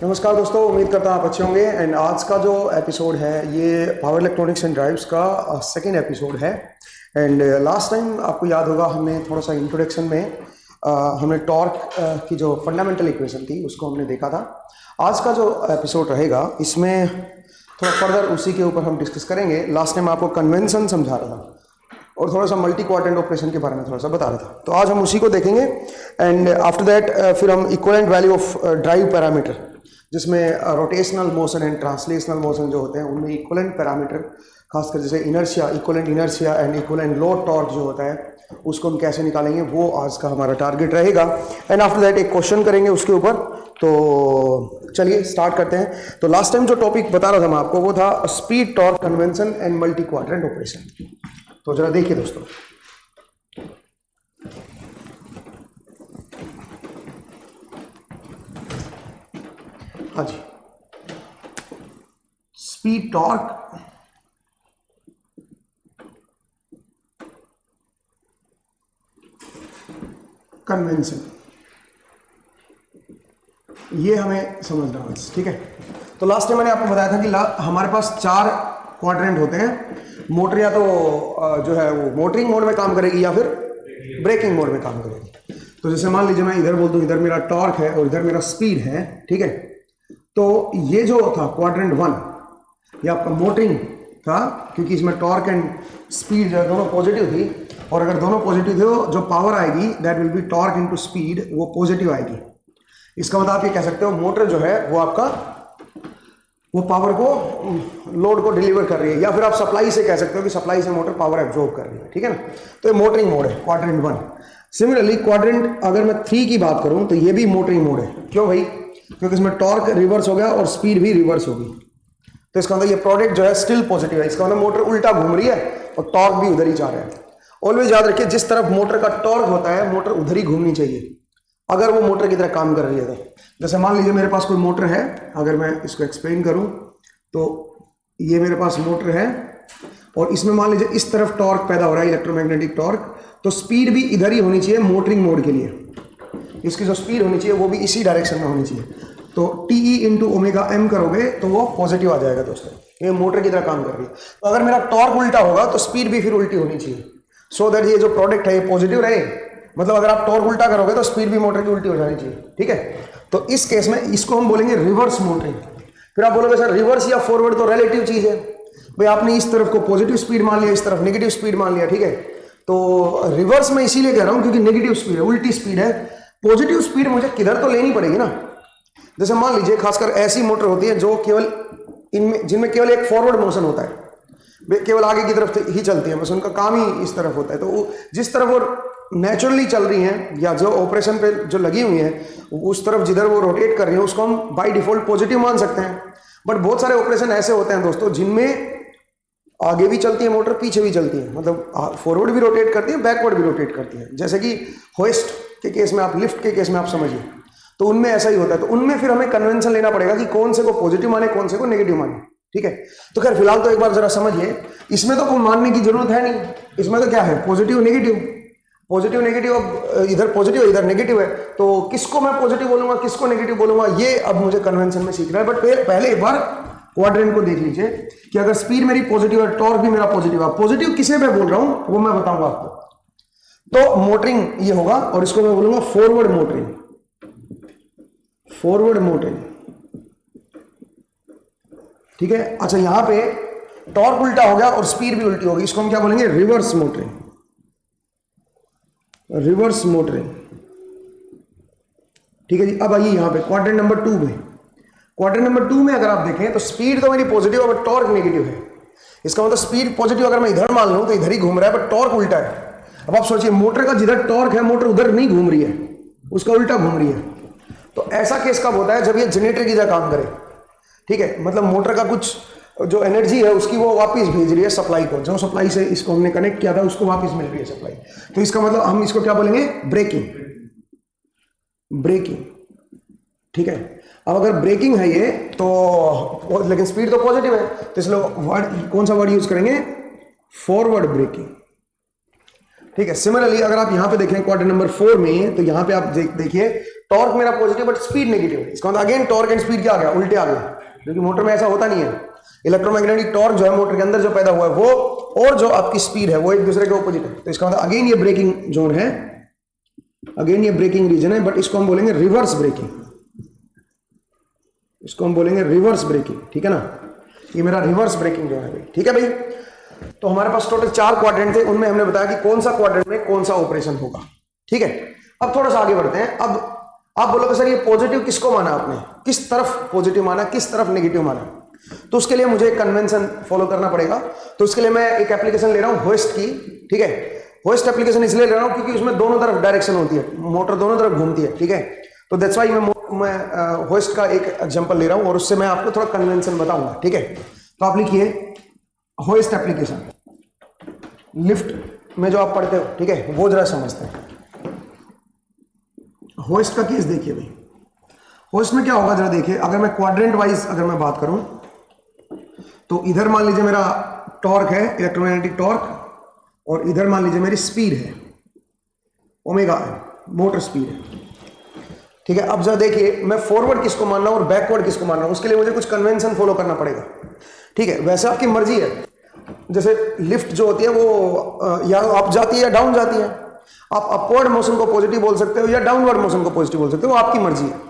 नमस्कार दोस्तों, उम्मीद करता हूँ आप अच्छे होंगे। एंड आज का जो एपिसोड है ये पावर इलेक्ट्रॉनिक्स एंड ड्राइव्स का सेकेंड एपिसोड है। एंड लास्ट टाइम आपको याद होगा हमने थोड़ा सा इंट्रोडक्शन में हमने टॉर्क की जो फंडामेंटल इक्वेशन थी उसको हमने देखा था। आज का जो एपिसोड रहेगा इसमें थोड़ा फर्दर उसी के ऊपर हम डिस्कस करेंगे। लास्ट टाइम आपको कन्वेंशन समझा रहा था और थोड़ा सा मल्टी क्वाड्रेंट ऑपरेशन के बारे में थोड़ा सा बता रहा था, तो आज हम उसी को देखेंगे। एंड आफ्टर दैट फिर हम equivalent value of drive parameter, जिसमें rotational motion and translational motion जो होते हैं उनमें इक्विवेलेंट पैरामीटर, खासकर जैसे inertia, equivalent inertia and equivalent load torque जो होता है उसको हम कैसे निकालेंगे, वो आज का हमारा टारगेट रहेगा। एंड आफ्टर दैट एक क्वेश्चन करेंगे उसके ऊपर। तो चलिए स्टार्ट करते हैं। तो लास्ट टाइम जो टॉपिक बता रहा था मैं आपको वो था speed torque convention and multi quadrant operation. तो जरा देखिए दोस्तों, हाँ जी, स्पीड टॉर्क कन्वेंशन, ये हमें समझना है, ठीक है। तो लास्ट टाइम मैंने आपको बताया था कि हमारे पास 4 क्वाड्रेंट होते हैं। मोटर या तो जो है वो मोटरिंग मोड में काम करेगी या फिर ब्रेकिंग मोड में काम करेगी। तो जैसे मान लीजिए मैं इधर बोल दूं, इधर मेरा टॉर्क है और इधर मेरा स्पीड है, ठीक है। तो ये जो था क्वाड्रेंट 1 ये आपका मोटरिंग था, क्योंकि इसमें टॉर्क एंड स्पीड जो है दोनों पॉजिटिव थी। और अगर दोनों पॉजिटिव थे तो जो पावर आएगी that will be torque into speed, वो पॉजिटिव आएगी। इसका मतलब आप ये कह सकते हो मोटर जो है वो आपका वो पावर को, लोड को डिलीवर कर रही है, या फिर आप सप्लाई से कह सकते हो कि सप्लाई से मोटर पावर एब्जॉर्ब कर रही है, ठीक है ना। तो ये मोटरिंग मोड है क्वाड्रेंट 1। सिमिलरली क्वाड्रेंट अगर मैं 3 की बात करूं तो ये भी मोटरिंग मोड है। क्यों भाई? क्योंकि इसमें टॉर्क रिवर्स हो गया और स्पीड भी रिवर्स होगी। तो इसका मतलब ये प्रोडक्ट जो है स्टिल पॉजिटिव है। इसका मतलब मोटर उल्टा घूम रही है और टॉर्क भी उधर ही जा रहा है। ऑलवेज याद रखिए, जिस तरफ मोटर का टॉर्क होता है मोटर उधर ही घूमनी चाहिए अगर वो मोटर की तरह काम कर रही है। तो जैसे मान लीजिए मेरे पास कोई मोटर है, अगर मैं इसको एक्सप्लेन करूं तो ये मेरे पास मोटर है और इसमें मान लीजिए इस तरफ टॉर्क पैदा हो रहा है, इलेक्ट्रोमैग्नेटिक टॉर्क, तो स्पीड भी इधर ही होनी चाहिए मोटरिंग मोड के लिए। इसकी जो स्पीड होनी चाहिए वो भी इसी डायरेक्शन में होनी चाहिए। तो टी इंटू ओमेगा एम करोगे तो वो पॉजिटिव आ जाएगा दोस्तों, ये मोटर की तरह काम कर रही है। तो अगर मेरा टॉर्क उल्टा होगा तो स्पीड भी फिर उल्टी होनी चाहिए, सो दैट ये जो प्रोडक्ट है ये पॉजिटिव रहे। मतलब अगर आप टॉर्क उल्टा करोगे तो स्पीड भी मोटर की उल्टी हो जानी चाहिए, ठीक है। तो इस केस में इसको हम बोलेंगे रिवर्स मोटरिंग। फिर आप बोलोगे सर रिवर्स या फॉरवर्ड तो रिलेटिव चीज है। भाई आपने इस तरफ को पॉजिटिव स्पीड मान लिया, इस तरफ नेगेटिव स्पीड मान लिया, ठीक है। तो रिवर्स में इसीलिए कह रहा हूं क्योंकि नेगेटिव स्पीड है, उल्टी स्पीड है। पॉजिटिव स्पीड मुझे किधर तो लेनी पड़ेगी ना। जैसे मान लीजिए खासकर ऐसी मोटर होती है जो केवल इनमें जिनमें केवल एक फॉरवर्ड मोशन होता है, केवल आगे की तरफ ही चलती है, बस उनका काम ही इस तरफ होता है। तो जिस तरफ वो नेचुरली चल रही हैं या जो ऑपरेशन पे जो लगी हुई हैं उस तरफ जिधर वो रोटेट कर रही है उसको हम बाय डिफॉल्ट पॉजिटिव मान सकते हैं। बट बहुत सारे ऑपरेशन ऐसे होते हैं दोस्तों जिनमें आगे भी चलती है मोटर, पीछे भी चलती है, मतलब फॉरवर्ड भी रोटेट करती है, बैकवर्ड भी रोटेट करती है। जैसे कि होइस्ट के केस में, आप लिफ्ट के केस में आप समझिए, तो उनमें ऐसा ही होता है। तो उनमें फिर हमें कन्वेंशन लेना पड़ेगा कि कौन से को पॉजिटिव माने, कौन से को नेगेटिव माने, ठीक है। तो खैर फिलहाल तो एक बार जरा समझिए, इसमें तो कोई मानने की जरूरत है नहीं। इसमें तो क्या है, पॉजिटिव नेगेटिव, पॉजिटिव नेगेटिव। अब इधर पॉजिटिव है इधर नेगेटिव है, तो किसको मैं पॉजिटिव बोलूंगा किसको नेगेटिव बोलूंगा, ये अब मुझे कन्वेंशन में सीखना है। बट पहले एक बार क्वाड्रेंट को देख लीजिए कि अगर स्पीड मेरी पॉजिटिव है, टॉर्क भी मेरा पॉजिटिव है। पॉजिटिव किसे मैं बोल रहा हूं वो मैं बताऊंगा आपको। तो मोटरिंग ये होगा और इसको मैं बोलूंगा फॉरवर्ड मोटरिंग, फॉरवर्ड मोटरिंग, ठीक है। अच्छा, यहां पे टॉर्क उल्टा हो गया और स्पीड भी उल्टी होगी, इसको हम क्या बोलेंगे, रिवर्स मोटरिंग, रिवर्स मोटरिंग, ठीक है जी। अब आइए यहां पे क्वाड्रेंट नंबर 2 में। क्वाड्रेंट नंबर 2 में अगर आप देखें तो स्पीड तो मेरी पॉजिटिव है बट टॉर्क नेगेटिव है। इसका मतलब स्पीड पॉजिटिव अगर मैं इधर मान लूं तो इधर ही घूम रहा है बट टॉर्क उल्टा है। अब आप सोचिए मोटर का जिधर टॉर्क है मोटर उधर नहीं घूम रही है, उसका उल्टा घूम रही है। तो ऐसा केस कब होता है, जब ये जनरेटर की तरह काम करे, ठीक है। मतलब मोटर का कुछ जो एनर्जी है उसकी वो वापस भेज रही है सप्लाई को, जो सप्लाई से इसको हमने कनेक्ट किया था उसको वापस मिल रही है सप्लाई। तो इसका मतलब हम इसको क्या बोलेंगे, ब्रेकिंग, ब्रेकिंग, ठीक है। अब अगर ब्रेकिंग है ये तो, लेकिन स्पीड तो पॉजिटिव है, तो इसलिए वर्ड कौन सा वर्ड यूज करेंगे, फॉरवर्ड ब्रेकिंग, ठीक है। सिमिलरली अगर आप यहां पे देखें क्वाड्रेंट नंबर 4 में, तो यहां पे आप देखिए टॉर्क मेरा पॉजिटिव बट स्पीड नेगेटिव है। इसका मतलब अगेन टॉर्क एंड स्पीड क्या आ गया, उल्टे आ गया, क्योंकि मोटर में ऐसा होता नहीं है। इलेक्ट्रोमैग्नेटिक टॉर्क जो है मोटर के अंदर जो पैदा हुआ है वो, और जो आपकी स्पीड है वो एक दूसरे के ऑपोजिट है। तो इसका मतलब अगेन ये ब्रेकिंग जोन है, अगेन ये ब्रेकिंग रीजन है, बट इसको हम बोलेंगे रिवर्स ब्रेकिंग, इसको हम बोलेंगे रिवर्स ब्रेकिंग, ठीक है ना। ये मेरा रिवर्स ब्रेकिंग जोन है भाई, ठीक है भाई। तो हमारे पास टोटल 4 क्वाड्रेंट थे, उनमें हमने बताया कि कौन सा क्वाड्रेंट में कौन सा ऑपरेशन होगा, ठीक है। अब थोड़ा सा आगे बढ़ते हैं। अब आप बोलोगे सर ये पॉजिटिव किसको माना आपने, किस तरफ पॉजिटिव माना, किस तरफ नेगेटिव माना, तो उसके लिए मुझे एक कन्वेंशन फॉलो करना पड़ेगा। तो उसके लिए मैं एक एप्लीकेशन ले रहा हूं होइस्ट की, ठीक है। होइस्ट एप्लीकेशन इसलिए ले रहा हूं क्योंकि उसमें दोनों तरफ डायरेक्शन होती है, मोटर दोनों तरफ घूमती है, ठीक है। तो दैट्स व्हाई मैं होइस्ट का एक एग्जांपल ले रहा हूं और उससे मैं आपको थोड़ा कन्वेंशन बताऊंगा, ठीक है। तो आप लिखिए होइस्ट एप्लीकेशन, लिफ्ट में जो आप पढ़ते हो, ठीक है, वो जरा समझते हैं। होइस्ट का केस देखिए भाई, होइस्ट में क्या होगा जरा देखिए। अगर मैं क्वाड्रेंट वाइज अगर मैं बात करूं तो इधर मान लीजिए मेरा टॉर्क है, इलेक्ट्रोमैग्नेटिक टॉर्क, और इधर मान लीजिए मेरी स्पीड है, ओमेगा है, मोटर स्पीड है, ठीक है। अब जरा देखिए मैं फॉरवर्ड किसको मान रहा हूं और बैकवर्ड किसको मान रहा हूं, उसके लिए मुझे कुछ कन्वेंशन फॉलो करना पड़ेगा, ठीक है। वैसे आपकी मर्जी है, जैसे लिफ्ट जो होती है वो या अप जाती है या डाउन जाती है। आप अपवर्ड मोशन को पॉजिटिव बोल सकते हो या डाउनवर्ड मोशन को पॉजिटिव बोल सकते हो, वो आपकी मर्जी है।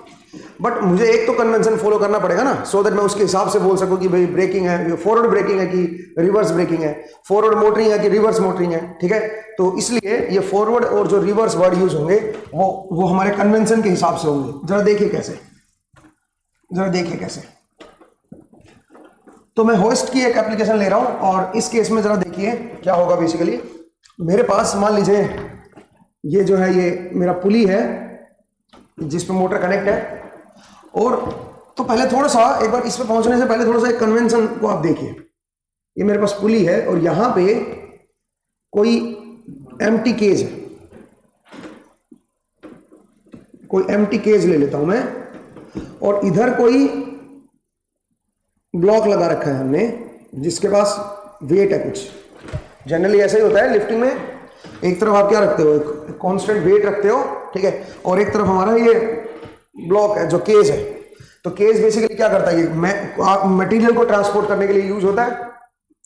बट मुझे एक तो कन्वेंशन फॉलो करना पड़ेगा ना, सो दैट मैं उसके हिसाब से बोल सकूं कि भाई ब्रेकिंग है, फॉरवर्ड ब्रेकिंग है कि रिवर्स ब्रेकिंग है, फॉरवर्ड मोटरिंग है कि रिवर्स मोटरिंग है, ठीक है। तो इसलिए ये फॉरवर्ड और जो रिवर्स वर्ड यूज होंगे वो हमारे कन्वेंशन के हिसाब से होंगे। जरा देखिए कैसे, जरा देखिए कैसे। तो मैं होस्ट की एक एप्लीकेशन ले रहा हूं और इस केस में जरा देखिए क्या होगा। बेसिकली मेरे पास मान लीजिए ये जो है ये मेरा पुली है जिस पे मोटर कनेक्ट है, और तो पहले थोड़ा सा एक बार इस पे पहुंचने से पहले थोड़ा सा एक कन्वेंशन को आप देखिए। ये मेरे पास पुली है और यहां पे कोई एम्प्टी केज है, कोई एम्प्टी केज ले लेता हूं मैं, और इधर कोई ब्लॉक लगा रखा है हमने जिसके पास वेट है कुछ। जनरली ऐसा ही होता है लिफ्टिंग में, एक तरफ आप क्या रखते हो, एक कांस्टेंट वेट रखते हो, ठीक है, और एक तरफ हमारा ये ब्लॉक है जो केज है। तो केज बेसिकली क्या करता है, ये मटेरियल को ट्रांसपोर्ट करने के लिए यूज होता है,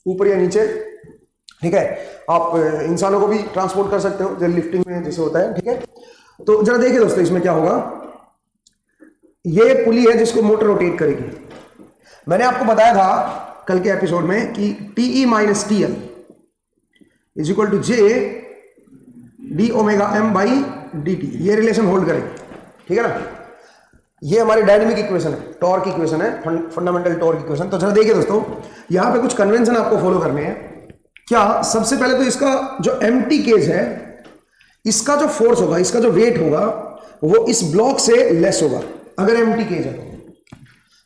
ऊपर या नीचे, ठीक है। आप इंसानों को भी ट्रांसपोर्ट कर सकते हो जो लिफ्टिंग में जैसे होता है, ठीक है। तो जरा देखिए दोस्तों इसमें क्या होगा। ये पुली है जिसको मोटर रोटेट करेगी। मैंने आपको बताया था कल के एपिसोड में कि T E minus T L is equal to J D omega M by D T, ये रिलेशन होल्ड करेगी, ठीक है ना। ये हमारी डायनेमिक इक्वेशन है, टॉर्क इक्वेशन है, फंडामेंटल टॉर्क इक्वेशन। तो जरा देखिए दोस्तों यहां पे कुछ कन्वेंशन आपको फॉलो करने हैं। क्या, सबसे पहले तो इसका जो एम्प्टी केज है, इसका जो फोर्स होगा, इसका जो वेट होगा वो इस ब्लॉक से लेस होगा अगर एम्प्टी केज है।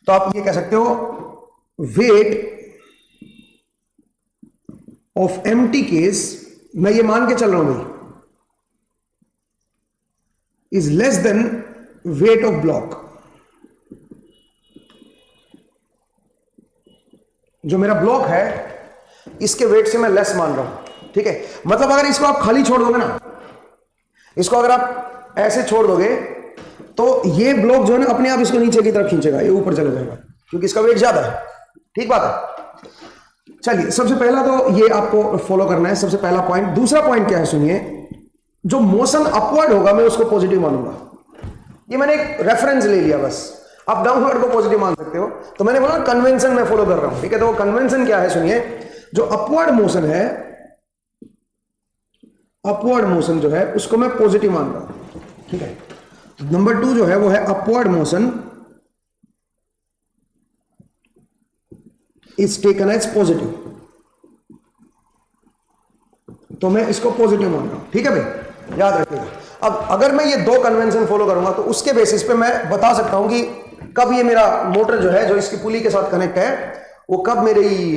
तो आप ये कह सकते हो वेट ऑफ एम्प्टी केज, मैं ये मान के चल रहा हूं भाई, is less than weight of block. जो मेरा ब्लॉक है इसके वेट से मैं लेस मान रहा हूं, ठीक है। मतलब अगर इसको आप खाली छोड़ दोगे ना, इसको अगर आप ऐसे छोड़ दोगे तो ये ब्लॉक जो है ना अपने आप इसको नीचे की तरफ खींचेगा, ये ऊपर चला जाएगा क्योंकि इसका वेट ज्यादा है, ठीक बात है। चलिए सबसे पहला तो ये आपको फॉलो करना है, सबसे पहला पॉइंट। दूसरा पॉइंट क्या है सुनिए, जो मोशन अपवर्ड होगा मैं उसको पॉजिटिव मानूंगा। ये मैंने एक रेफरेंस ले लिया बस, आप डाउनवर्ड को पॉजिटिव मान सकते हो। तो मैंने बोला कन्वेंशन में फॉलो कर रहा हूं, ठीक है। तो वो कन्वेंशन क्या है सुनिए, जो अपवर्ड मोशन है, अपवर्ड मोशन जो है उसको मैं पॉजिटिव मान रहा हूं, ठीक है। नंबर 2 जो है वो है upward motion is taken as positive, तो मैं इसको पॉजिटिव मान रहा हूं, ठीक है भाई, याद रखिएगा। अब अगर मैं ये 2 कन्वेंशन फॉलो करूंगा तो उसके बेसिस पे मैं बता सकता हूं कि कब ये मेरा मोटर जो है जो इसकी पुली के साथ कनेक्ट है वो कब मेरी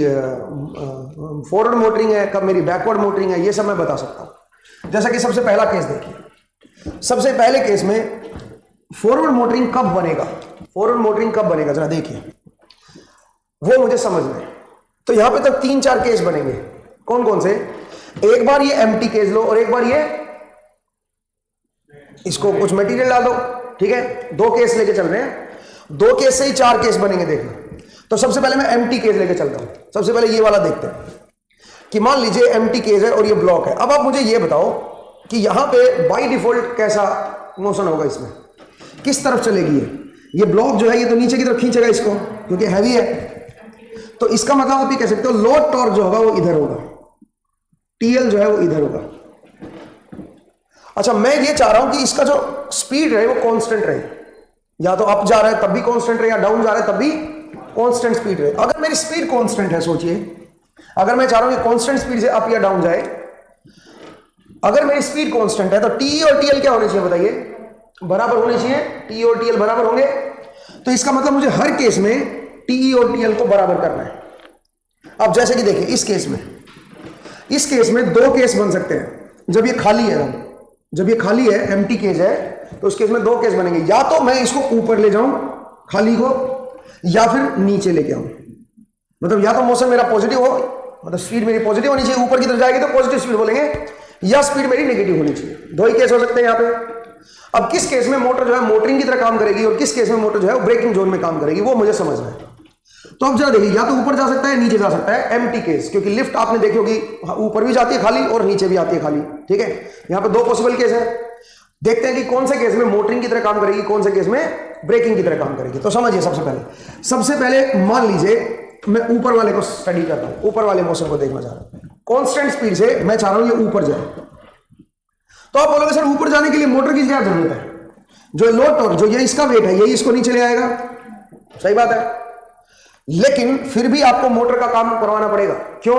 फॉरवर्ड मोटरिंग है, कब मेरी बैकवर्ड मोटरिंग है, ये सब मैं बता सकता हूं। जैसा कि सबसे पहला केस देखिए, सबसे पहले केस में फॉरवर्ड मोटरिंग कब बनेगा, फॉरवर्ड मोटरिंग कब बनेगा जरा देखिए, वो मुझे समझना है। तो यहां पे तक 3-4 केस बनेंगे। कौन कौन से, एक बार ये एम्प्टी केस लो और एक बार ये इसको कुछ मटेरियल डाल दो, ठीक है, 2 केस लेके चल रहे हैं, 2 केस से ही 4 केस बनेंगे। देखना, तो सबसे पहले मैं एम्प्टी केस लेके चलता हूं। सबसे पहले ये वाला देखते हैं कि मान लीजिए एम्प्टी केस है और ये ब्लॉक है। अब आप मुझे ये बताओ कि यहां पे बाय डिफॉल्ट कैसा मोशन होगा, इसमें किस तरफ चलेगी ये ब्लॉक जो है ये तो नीचे की तरफ खींचेगा इसको, क्योंकि हैवी है। तो इसका मतलब आप ये कह सकते हो लोड टॉर्क जो होगा वो इधर होगा, टीएल जो है वो इधर होगा। अच्छा, मैं ये चाह रहा हूं कि इसका जो स्पीड रहे वो कांस्टेंट रहे, या तो अप जा रहा है तब भी कांस्टेंट रहे, या डाउन जा रहा है तब भी कांस्टेंट स्पीड रहे। अगर मेरी स्पीड कांस्टेंट है, सोचिए अगर मैं चाह रहा हूं कि कांस्टेंट स्पीड से अप या डाउन जाए, अगर मेरी स्पीड कांस्टेंट है तो टी और टीएल क्या होने चाहिए बताइए, बराबर होने चाहिए। टी और टीएल बराबर होंगे, तो इसका मतलब मुझे हर केस में टी और टीएल को बराबर करना है। अब जैसे कि देखिए इस केस में 2 केस बन सकते हैं। जब ये खाली है, एम्प्टी केस है, तो उस केस में 2 केस बनेंगे। या तो मैं इसको ऊपर ले जाऊं खाली को, या फिर नीचे लेके आऊं। मतलब या तो मोशन मेरा पॉजिटिव हो, मतलब स्पीड मेरी पॉजिटिव होनी चाहिए, ऊपर की तरफ जाएगी तो पॉजिटिव स्पीड बोलेंगे, या स्पीड मेरी नेगेटिव होनी चाहिए। 2 ही केस हो सकते हैं यहां पे। अब किस केस में मोटर जो है मोटरिंग की तरह काम करेगी और किस केस में मोटर जो है ब्रेकिंग जोन में काम करेगी, वो मुझे समझना है। तो अब जरा देखिए, या तो ऊपर जा सकता है, नीचे जा सकता है, एम्प्टी केस, क्योंकि लिफ्ट आपने देखी होगी ऊपर भी जाती है खाली और नीचे भी आती है खाली। ठीक है, यहां पे 2 पॉसिबल केस है। देखते हैं कि कौन से केस में मोटरिंग की तरह काम करेगी, कौन से केस में ब्रेकिंग की तरह काम करेगी। तो समझिए, सबसे पहले मान लीजिए मैं ऊपर वाले को स्टडी करता हूं, ऊपर वाले मोशन को देखना चाह रहा हूं। कांस्टेंट स्पीड से मैं चाह रहा हूं ये ऊपर जाए। तो आप बोलोगे सर ऊपर जाने के लिए मोटर की क्या जरूरत है, जो लोड टॉर्क जो ये इसका वेट है यही इसको नीचे ले आएगा। सही बात है, लेकिन फिर भी आपको मोटर का काम करवाना पड़ेगा। क्यों?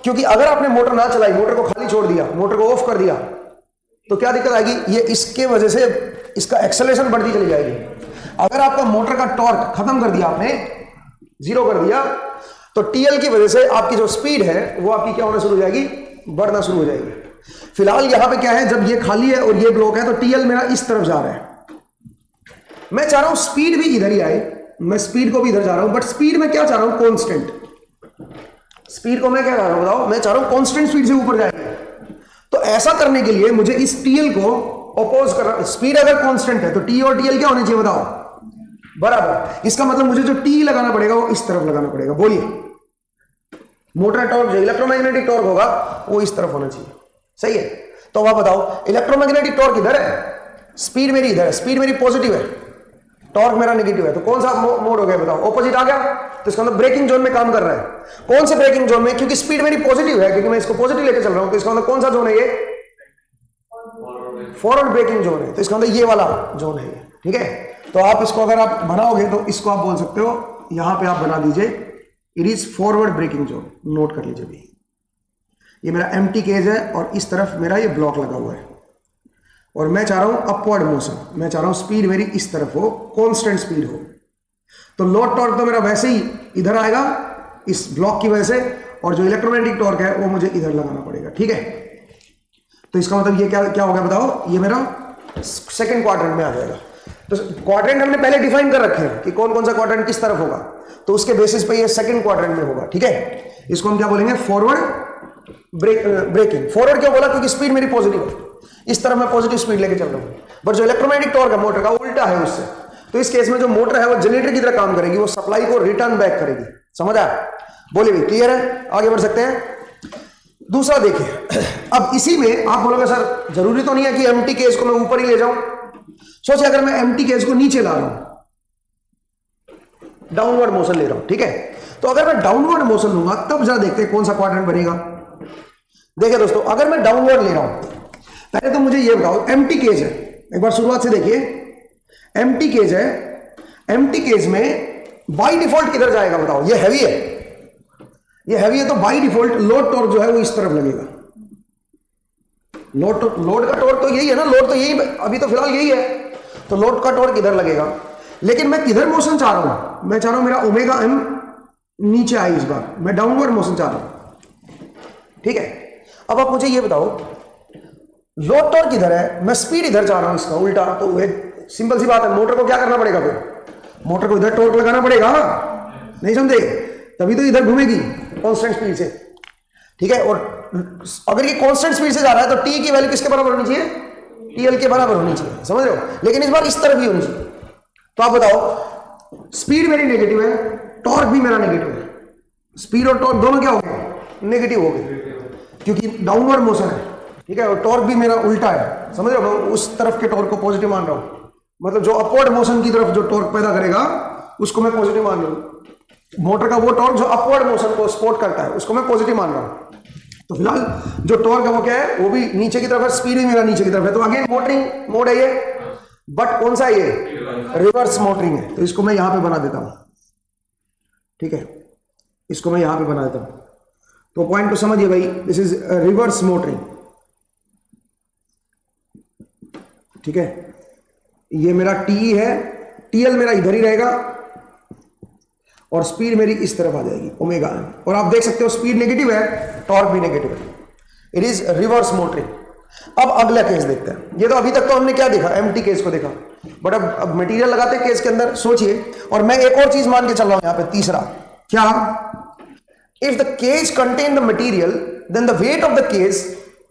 क्योंकि अगर आपने मोटर ना चलाई, मोटर को खाली छोड़ दिया, मोटर को ऑफ कर दिया, तो क्या दिक्कत आएगी, ये इसके वजह से इसका एक्सेलरेशन बढ़ती चली जाएगी। अगर आपका मोटर का टॉर्क खत्म कर दिया आपने, 0 कर दिया, तो टीएल की वजह से आपकी जो स्पीड है वो आपकी क्या होना शुरू हो जाएगी, बढ़ना शुरू हो जाएगी। फिलहाल यहां पे क्या है, जब ये खाली है और ये ब्लॉक है, तो टीएल मेरा इस तरफ जा रहा है। मैं चाह रहा हूं स्पीड भी इधर ही आए, मैं स्पीड को भी इधर जा रहा हूं, बट स्पीड में क्या चाह रहा हूं, कांस्टेंट स्पीड को मैं क्या चाह रहा हूं बताओ, मैं चाह रहा हूं कांस्टेंट स्पीड से ऊपर जाए। तो ऐसा करने के लिए मुझे इस टीएल को अपोज करना। स्पीड अगर कांस्टेंट है तो टी और टीएल क्या होने चाहिए बताओ, बराबर। इसका मतलब मुझे जो टी लगाना पड़ेगा वो इस तरफ लगाना पड़ेगा। बोलिए, मोटर टॉर्क जो इलेक्ट्रोमैग्नेटिक टॉर्क होगा वो इस तरफ होना चाहिए। सही है, तो आप बताओ इलेक्ट्रोमैग्नेटिक टॉर्क इधर है, स्पीड मेरी इधर है, स्पीड मेरी पॉजिटिव है, टॉर्क मेरा नेगेटिव है, तो कौन सा मोड हो गया बताओ, ऑपोजिट आ गया। तो इसका मतलब ब्रेकिंग जोन में काम कर रहा है। कौन से ब्रेकिंग जोन में, क्योंकि स्पीड मेरी पॉजिटिव है, क्योंकि मैं इसको पॉजिटिव लेके चल रहा हूं, तो इसका मतलब कौन सा जोन है ये, फॉरवर्ड ब्रेकिंग जोन है। तो इसका मतलब ये वाला जोन है। ठीक है, तो आप इसको अगर आप बनाओगे तो इसको आप बोल सकते हो, यहां पे आप बना दीजिए it is forward braking zone. Note कर लीजिए, भी ये मेरा एम्प्टी केज है और इस तरफ मेरा ये ब्लॉक लगा हुआ है, और मैं चाह रहा हूं अपवर्ड मोशन, मैं चाह रहा हूं स्पीड मेरी इस तरफ हो, कांस्टेंट स्पीड हो। तो लोड टॉर्क तो मेरा वैसे ही इधर आएगा इस ब्लॉक की वजह से, और जो इलेक्ट्रोमैग्नेटिक टॉर्क है वो मुझे इधर लगाना पड़ेगा। ठीक है, तो इसका मतलब ये क्या होगा बताओ, ये मेरा सेकंड क्वाड्रेंट में आ जाएगा। तो क्वाड्रेंट हमने पहले डिफाइन कर रखे हैं कि कौन कौन सा क्वाड्रेंट किस तरफ होगा, तो उसके बेसिस पे ये सेकंड क्वाड्रेंट में होगा। ठीक है, इसको हम क्या बोलेंगे, फॉरवर्ड ब्रेकिंग। फॉरवर्ड क्यों बोला, क्योंकि स्पीड मेरी पॉजिटिव है, इस तरफ मैं पॉजिटिव स्पीड लेके चल रहा हूं, बट जो इलेक्ट्रोमैग्नेटिक टॉर्क है मोटर का उल्टा है उससे। तो इस केस में जो मोटर है वो जनरेटर की तरह काम करेगी, वो सप्लाई को रिटर्न बैक करेगी। समझ आया? बोलिए भी क्लियर है, आगे बढ़ सकते हैं। दूसरा देखिए, अब इसी में आप बोलोगे सर जरूरी तो नहीं है कि एम्प्टी केस को मैं ऊपर ही ले जाऊं। सोचिए अगर मैं एम्प्टी केस को नीचे ला रहा हूं, डाउनवर्ड मोशन ले रहा हूं, ठीक है, तो अगर मैं डाउनवर्ड मोशन लूंगा तब जरा देखते हैं कौन सा क्वाड्रेंट बनेगा। देखिए दोस्तों, अगर मैं डाउनवर्ड ले रहा हूं, पहले तो मुझे ये बताओ, एम्प्टी केज है, एक बार शुरुआत से देखिए, एम्प्टी केज है, एम्प्टी केज में बाय डिफॉल्ट किधर जाएगा बताओ, ये हैवी है, ये हैवी है, तो बाय डिफॉल्ट लोड टॉर्क जो है वो इस तरफ लगेगा। लोड का टॉर्क तो यही है ना, लोड तो यही अभी तो फिलहाल यही है, तो लोड का टॉर्क इधर लगेगा। लेकिन मैं किधर मोशन चाह रहा हूं, मैं चाह रहा हूं मेरा ओमेगा एम नीचे आए, इस बार मैं डाउनवर्ड मोशन चाह रहा हूं। ठीक है, अब आप मुझे ये बताओ, लोड टॉर्क इधर है, मैं स्पीड इधर चाह रहा हूं इसका उल्टा, तो एक सिंपल सी बात है, मोटर को क्या करना पड़ेगा, फिर मोटर को इधर टॉर्क लगाना पड़ेगा, नहीं समझे, तभी तो इधर घूमेगी कांस्टेंट स्पीड से। ठीक है, और अगर ये कांस्टेंट स्पीड से जा रहा है तो टी की वैल्यू किसके बराबर होनी चाहिए, टीएल के बराबर होनी चाहिए, समझ रहे हो, लेकिन इस बार इस तरफ ही होनी चाहिए। तो आप बताओ, स्पीड मेरी नेगेटिव है, टॉर्क भी मेरा नेगेटिव है, स्पीड और टॉर्क दोनों क्या हो गए, नेगेटिव हो गए, क्योंकि डाउनवर्ड मोशन है, ठीक है, और टॉर्क भी मेरा उल्टा है, समझ रहे हो, मैं उस तरफ के टॉर्क को पॉजिटिव मान रहा हूं, मतलब जो अपवर्ड मोशन की तरफ जो टॉर्क पैदा करेगा उसको मैं पॉजिटिव मान रहा हूं। मोटर का वो टॉर्क जो अपवर्ड मोशन को सपोर्ट करता है उसको मैं पॉजिटिव मान रहा हूं। तो फिलहाल जो टॉर्क है वो क्या है, वो भी नीचे की तरफ है, स्पीड भी मेरा नीचे की तरफ है, तो अगेन मोटरिंग मोड है ये, बट कौन सा ये, रिवर्स मोटरिंग है। तो इसको मैं यहां पे बना देता हूं, ठीक है, इसको मैं यहां पे बना देता हूं। तो पॉइंट को समझिए भाई, दिस इज रिवर्स मोटरिंग, ठीक है, ये मेरा टी है, टीएल मेरा इधर ही रहेगा और स्पीड मेरी इस तरफ आ जाएगी ओमेगा एम, और आप देख सकते हो स्पीड नेगेटिव है, टॉर्क भी नेगेटिव है, इट इज रिवर्स मोटरिंग। अब अगला केस देखते हैं। ये तो अभी तक तो हमने क्या देखा, एम्प्टी केस को देखा, बट अब मटेरियल लगाते हैं केस के अंदर, सोचिए। और मैं एक और चीज मान के चल रहा हूं यहां पे, तीसरा क्या, if the case contain the material then the weight of the case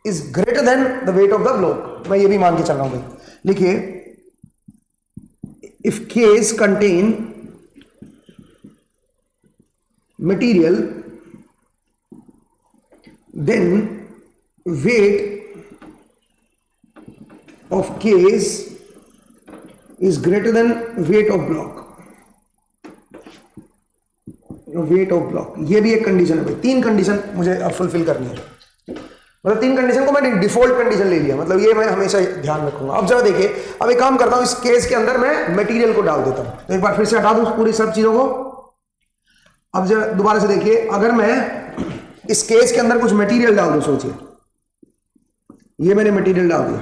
is greater than the weight of the block. मैं ये भी मान के चल रहा हूं भाई, लिखिए, if case contain material then weight of case is greater than weight of block, weight of block, ये भी एक कंडीशन है भाई। तीन कंडीशन मुझे अब फुलफिल करनी है, मतलब तीन कंडीशन को मैंने डिफॉल्ट कंडीशन ले लिया, मतलब ये मैं हमेशा ध्यान रखूंगा। अब जरा देखिए, अब एक काम करता हूं, इस केस के अंदर मैं मटेरियल को डाल देता हूं, तो एक बार फिर से हटा दूं पूरी सब चीजों को। अब जरा दोबारा से देखिए, अगर मैं इस केस के अंदर कुछ मटेरियल डाल दूं, सोचिए ये मैंने मटेरियल डाल दिया।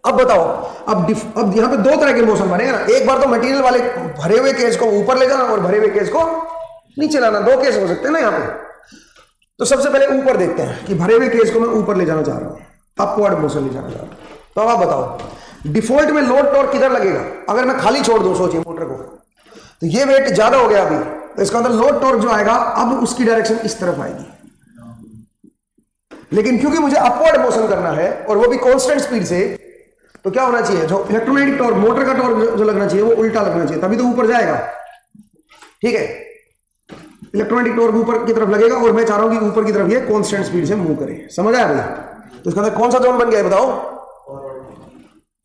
अब बताओ, अब यहां पे दो तरह के मोशन बनेगा ना, एक बार तो मटेरियल वाले भरे हुए केस को ऊपर ले जाना और भरे हुए केस को नीचे लाना, दो केस हो सकते हैं ना यहां पे। तो सबसे पहले ऊपर देखते हैं कि भरे हुए केस को मैं ऊपर ले जाना चाह रहा हूं, अपवर्ड मोशन ले जाना चाह रहा हूं। तो अब आप बताओ, डिफॉल्ट में लोड टॉर्क किधर लगेगा, अगर मैं खाली छोड़ दूं, सोचिए मोटर को, तो ये वेट ज्यादा हो गया अभी, तो इसका अंदर लोड टॉर्क जो आएगा अब उसकी डायरेक्शन इस तरफ आएगी, लेकिन क्योंकि मुझे अपवर्ड मोशन करना है और वो भी कांस्टेंट स्पीड से, तो क्या होना चाहिए, जो इलेक्ट्रोमैग्नेटिक टॉर्क, मोटर का टॉर्क जो लगना चाहिए वो उल्टा लगना चाहिए, तभी तो ऊपर जाएगा, ठीक है। इलेक्ट्रोमैग्नेटिक टॉर्क ऊपर की तरफ लगेगा और मैं चाह रहा हूं कि ऊपर की तरफ ये कांस्टेंट स्पीड से मूव करे, समझ आया भाई। तो इसका अंदर कौन सा जोन बन गया है बताओ,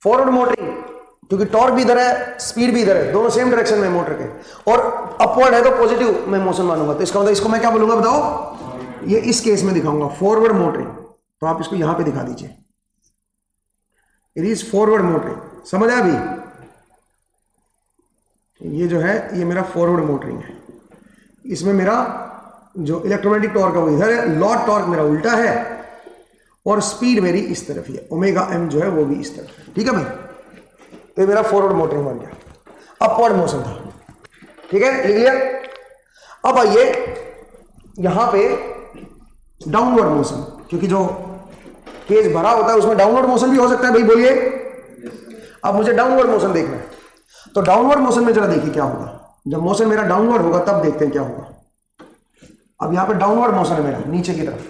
फॉरवर्ड मोटरिंग, क्योंकि टॉर्क भी इधर है, स्पीड भी इधर है, दोनों सेम डायरेक्शन में मोटर के, और अपवर्ड है तो पॉजिटिव मैं मोशन मानूंगा। तो इसका मतलब इसको मैं क्या बोलूंगा बताओ, ये इस केस में दिखाऊंगा फॉरवर्ड मोटरिंग, तो आप इसको यहां पे दिखा दीजिए, इट इज फॉरवर्ड मोटरिंग, समझ आया अभी। ये जो है ये मेरा फॉरवर्ड मोटरिंग है, इसमें मेरा जो इलेक्ट्रोमैग्नेटिक टॉर्क है वो इधर है, लॉड टॉर्क मेरा उल्टा है और स्पीड मेरी इस तरफ ही है, ओमेगा एम जो है वो भी इस तरफ है, ठीक है भाई। तो ये मेरा फॉरवर्ड मोटरिंग बन गया, अपवर्ड मोशन था, ठीक है, लिख लिया। अब आइए यहां पे डाउनवर्ड मोशन, क्योंकि जो केज भरा होता है उसमें डाउनवर्ड मोशन भी हो सकता है भाई, बोलिए। अब मुझे डाउनवर्ड मोशन देखना है, तो डाउनवर्ड मोशन में जरा देखिए क्या होगा, जब मोशन मेरा डाउनवर्ड होगा तब देखते हैं क्या होगा। अब यहां पे डाउनवर्ड मोशन है मेरा नीचे की तरफ,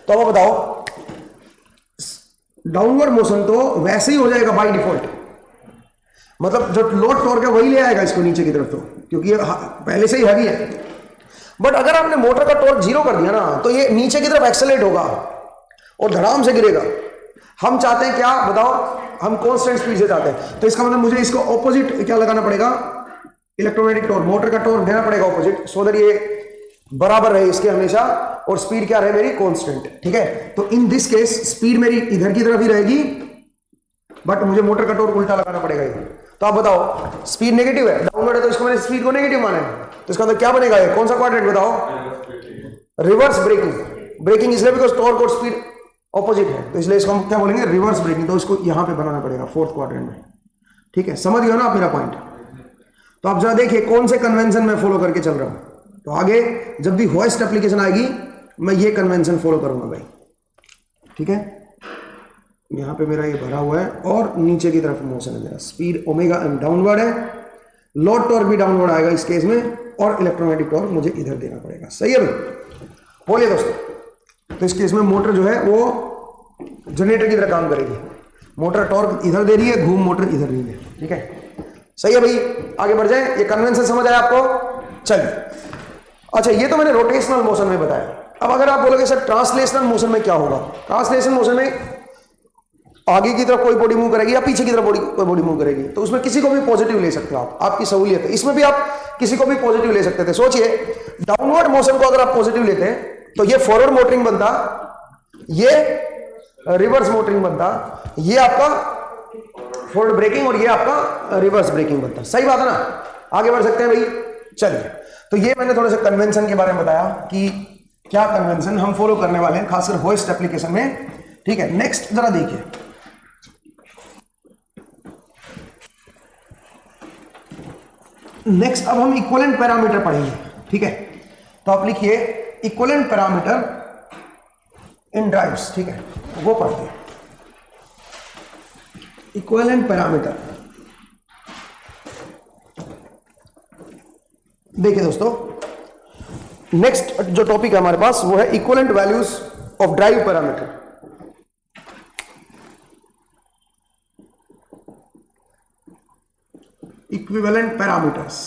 तो अब बताओ, डाउनवर्ड मोशन तो वैसे ही हो जाएगा बाय डिफॉल्ट, मतलब जो लोड टॉर्क है वही ले आएगा इसको नीचे की तरफ, तो क्योंकि ये पहले से ही हैवी है। बट अगर आपने मोटर का टॉर्क जीरो कर दिया ना, तो ये नीचे की तरफ एक्सेलरेट होगा और धड़ाम से गिरेगा। हम चाहते हैं क्या बताओ, हम कांस्टेंट स्पीड से चाहते हैं, तो इसका मतलब मुझे इसको ऑपोजिट क्या लगाना पड़ेगा, इलेक्ट्रोमैग्नेटिक टॉर्क, मोटर का टॉर्क देना पड़ेगा ऑपोजिट, सो दैट ये बराबर रहे इसके हमेशा और स्पीड क्या रहे मेरी कांस्टेंट, ठीक है। तो इन दिस केस स्पीड मेरी इधर की तरफ ही रहेगी, बट मुझे मोटर का टॉर्क उल्टा लगाना पड़ेगा ये। तो आप बताओ, स्पीड नेगेटिव है, डाउनवर्ड है, तो इसको मैंने स्पीड को नेगेटिव माना है, तो इसका अंदर क्या बनेगा, ये कौन सा क्वाड्रेंट बताओ, रिवर्स ब्रेकिंग। ब्रेकिंग इसलिए बिकॉज टॉर्क और स्पीड ऑपोजिट है, तो इसलिए इसको हम क्या बोलेंगे, रिवर्स ब्रेकिंग। तो इसको यहां पे बनाना पड़ेगा फोर्थ क्वाड्रेंट में, ठीक है, समझ गए ना आप मेरा पॉइंट। तो आप जरा देखिए कौन से कन्वेंशन में फॉलो करके चल रहा हूं, तो आगे जब भी होस्ट एप्लीकेशन आएगी मैं ये कन्वेंशन फॉलो करूंगा भाई, ठीक है। यहां पे मेरा ये भरा हुआ है और नीचे की तरफ मोशन है मेरा, स्पीड ओमेगा एम डाउनवर्ड है, लोड टॉर्क भी डाउनवर्ड आएगा इस केस में, और इलेक्ट्रोमैग्नेटिक टॉर्क मुझे इधर देना पड़ेगा, सही है भाई, बोलिए दोस्तों। तो इस केस में मोटर जो है वो जनरेटर की तरह काम करेगी, मोटर टॉर्क इधर दे रही है, घूम मोटर इधर रही है, ठीक है, सही है भाई। आगे बढ़ जाए, ये कन्वेंशन समझ आया आपको? चलिए, अच्छा ये तो मैंने रोटेशनल मोशन में बताया। अब अगर आप बोलोगे सर ट्रांसलेशनल मोशन में क्या होगा? ट्रांसलेशनल मोशन में आगे की तरफ कोई बॉडी मूव करेगी या पीछे की तरफ कोई बॉडी मूव करेगी, तो उसमें किसी को भी पॉजिटिव ले सकते हो आप, आपकी सहूलियत है। इसमें भी आप किसी को भी पॉजिटिव ले सकते थे। सोचिए, डाउनवर्ड मोशन को अगर आप पॉजिटिव लेते तो ये फॉरवर्ड मोटरिंग बनता, ये रिवर्स मोटरिंग बनता, ये आपका फॉरवर्ड ब्रेकिंग और ये आपका रिवर्स ब्रेकिंग बनता। सही बात है ना? आगे बढ़ सकते हैं भाई? चलिए, तो ये मैंने थोड़ा सा कन्वेंशन के बारे में बताया कि क्या कन्वेंशन हम फॉलो करने वाले हैं खासकर होइस्ट एप्लीकेशन में, ठीक है। नेक्स्ट जरा देखिए, नेक्स्ट अब हम इक्विवेलेंट पैरामीटर पढ़ेंगे, ठीक है। तो आप लिखिए इक्विवेलेंट पैरामीटर इन ड्राइव्स, ठीक है, वो पढ़ते हैं। इक्विवेलेंट पैरामीटर, देखिए दोस्तों, नेक्स्ट जो टॉपिक है हमारे पास वो है equivalent values of drive parameter. Equivalent parameters,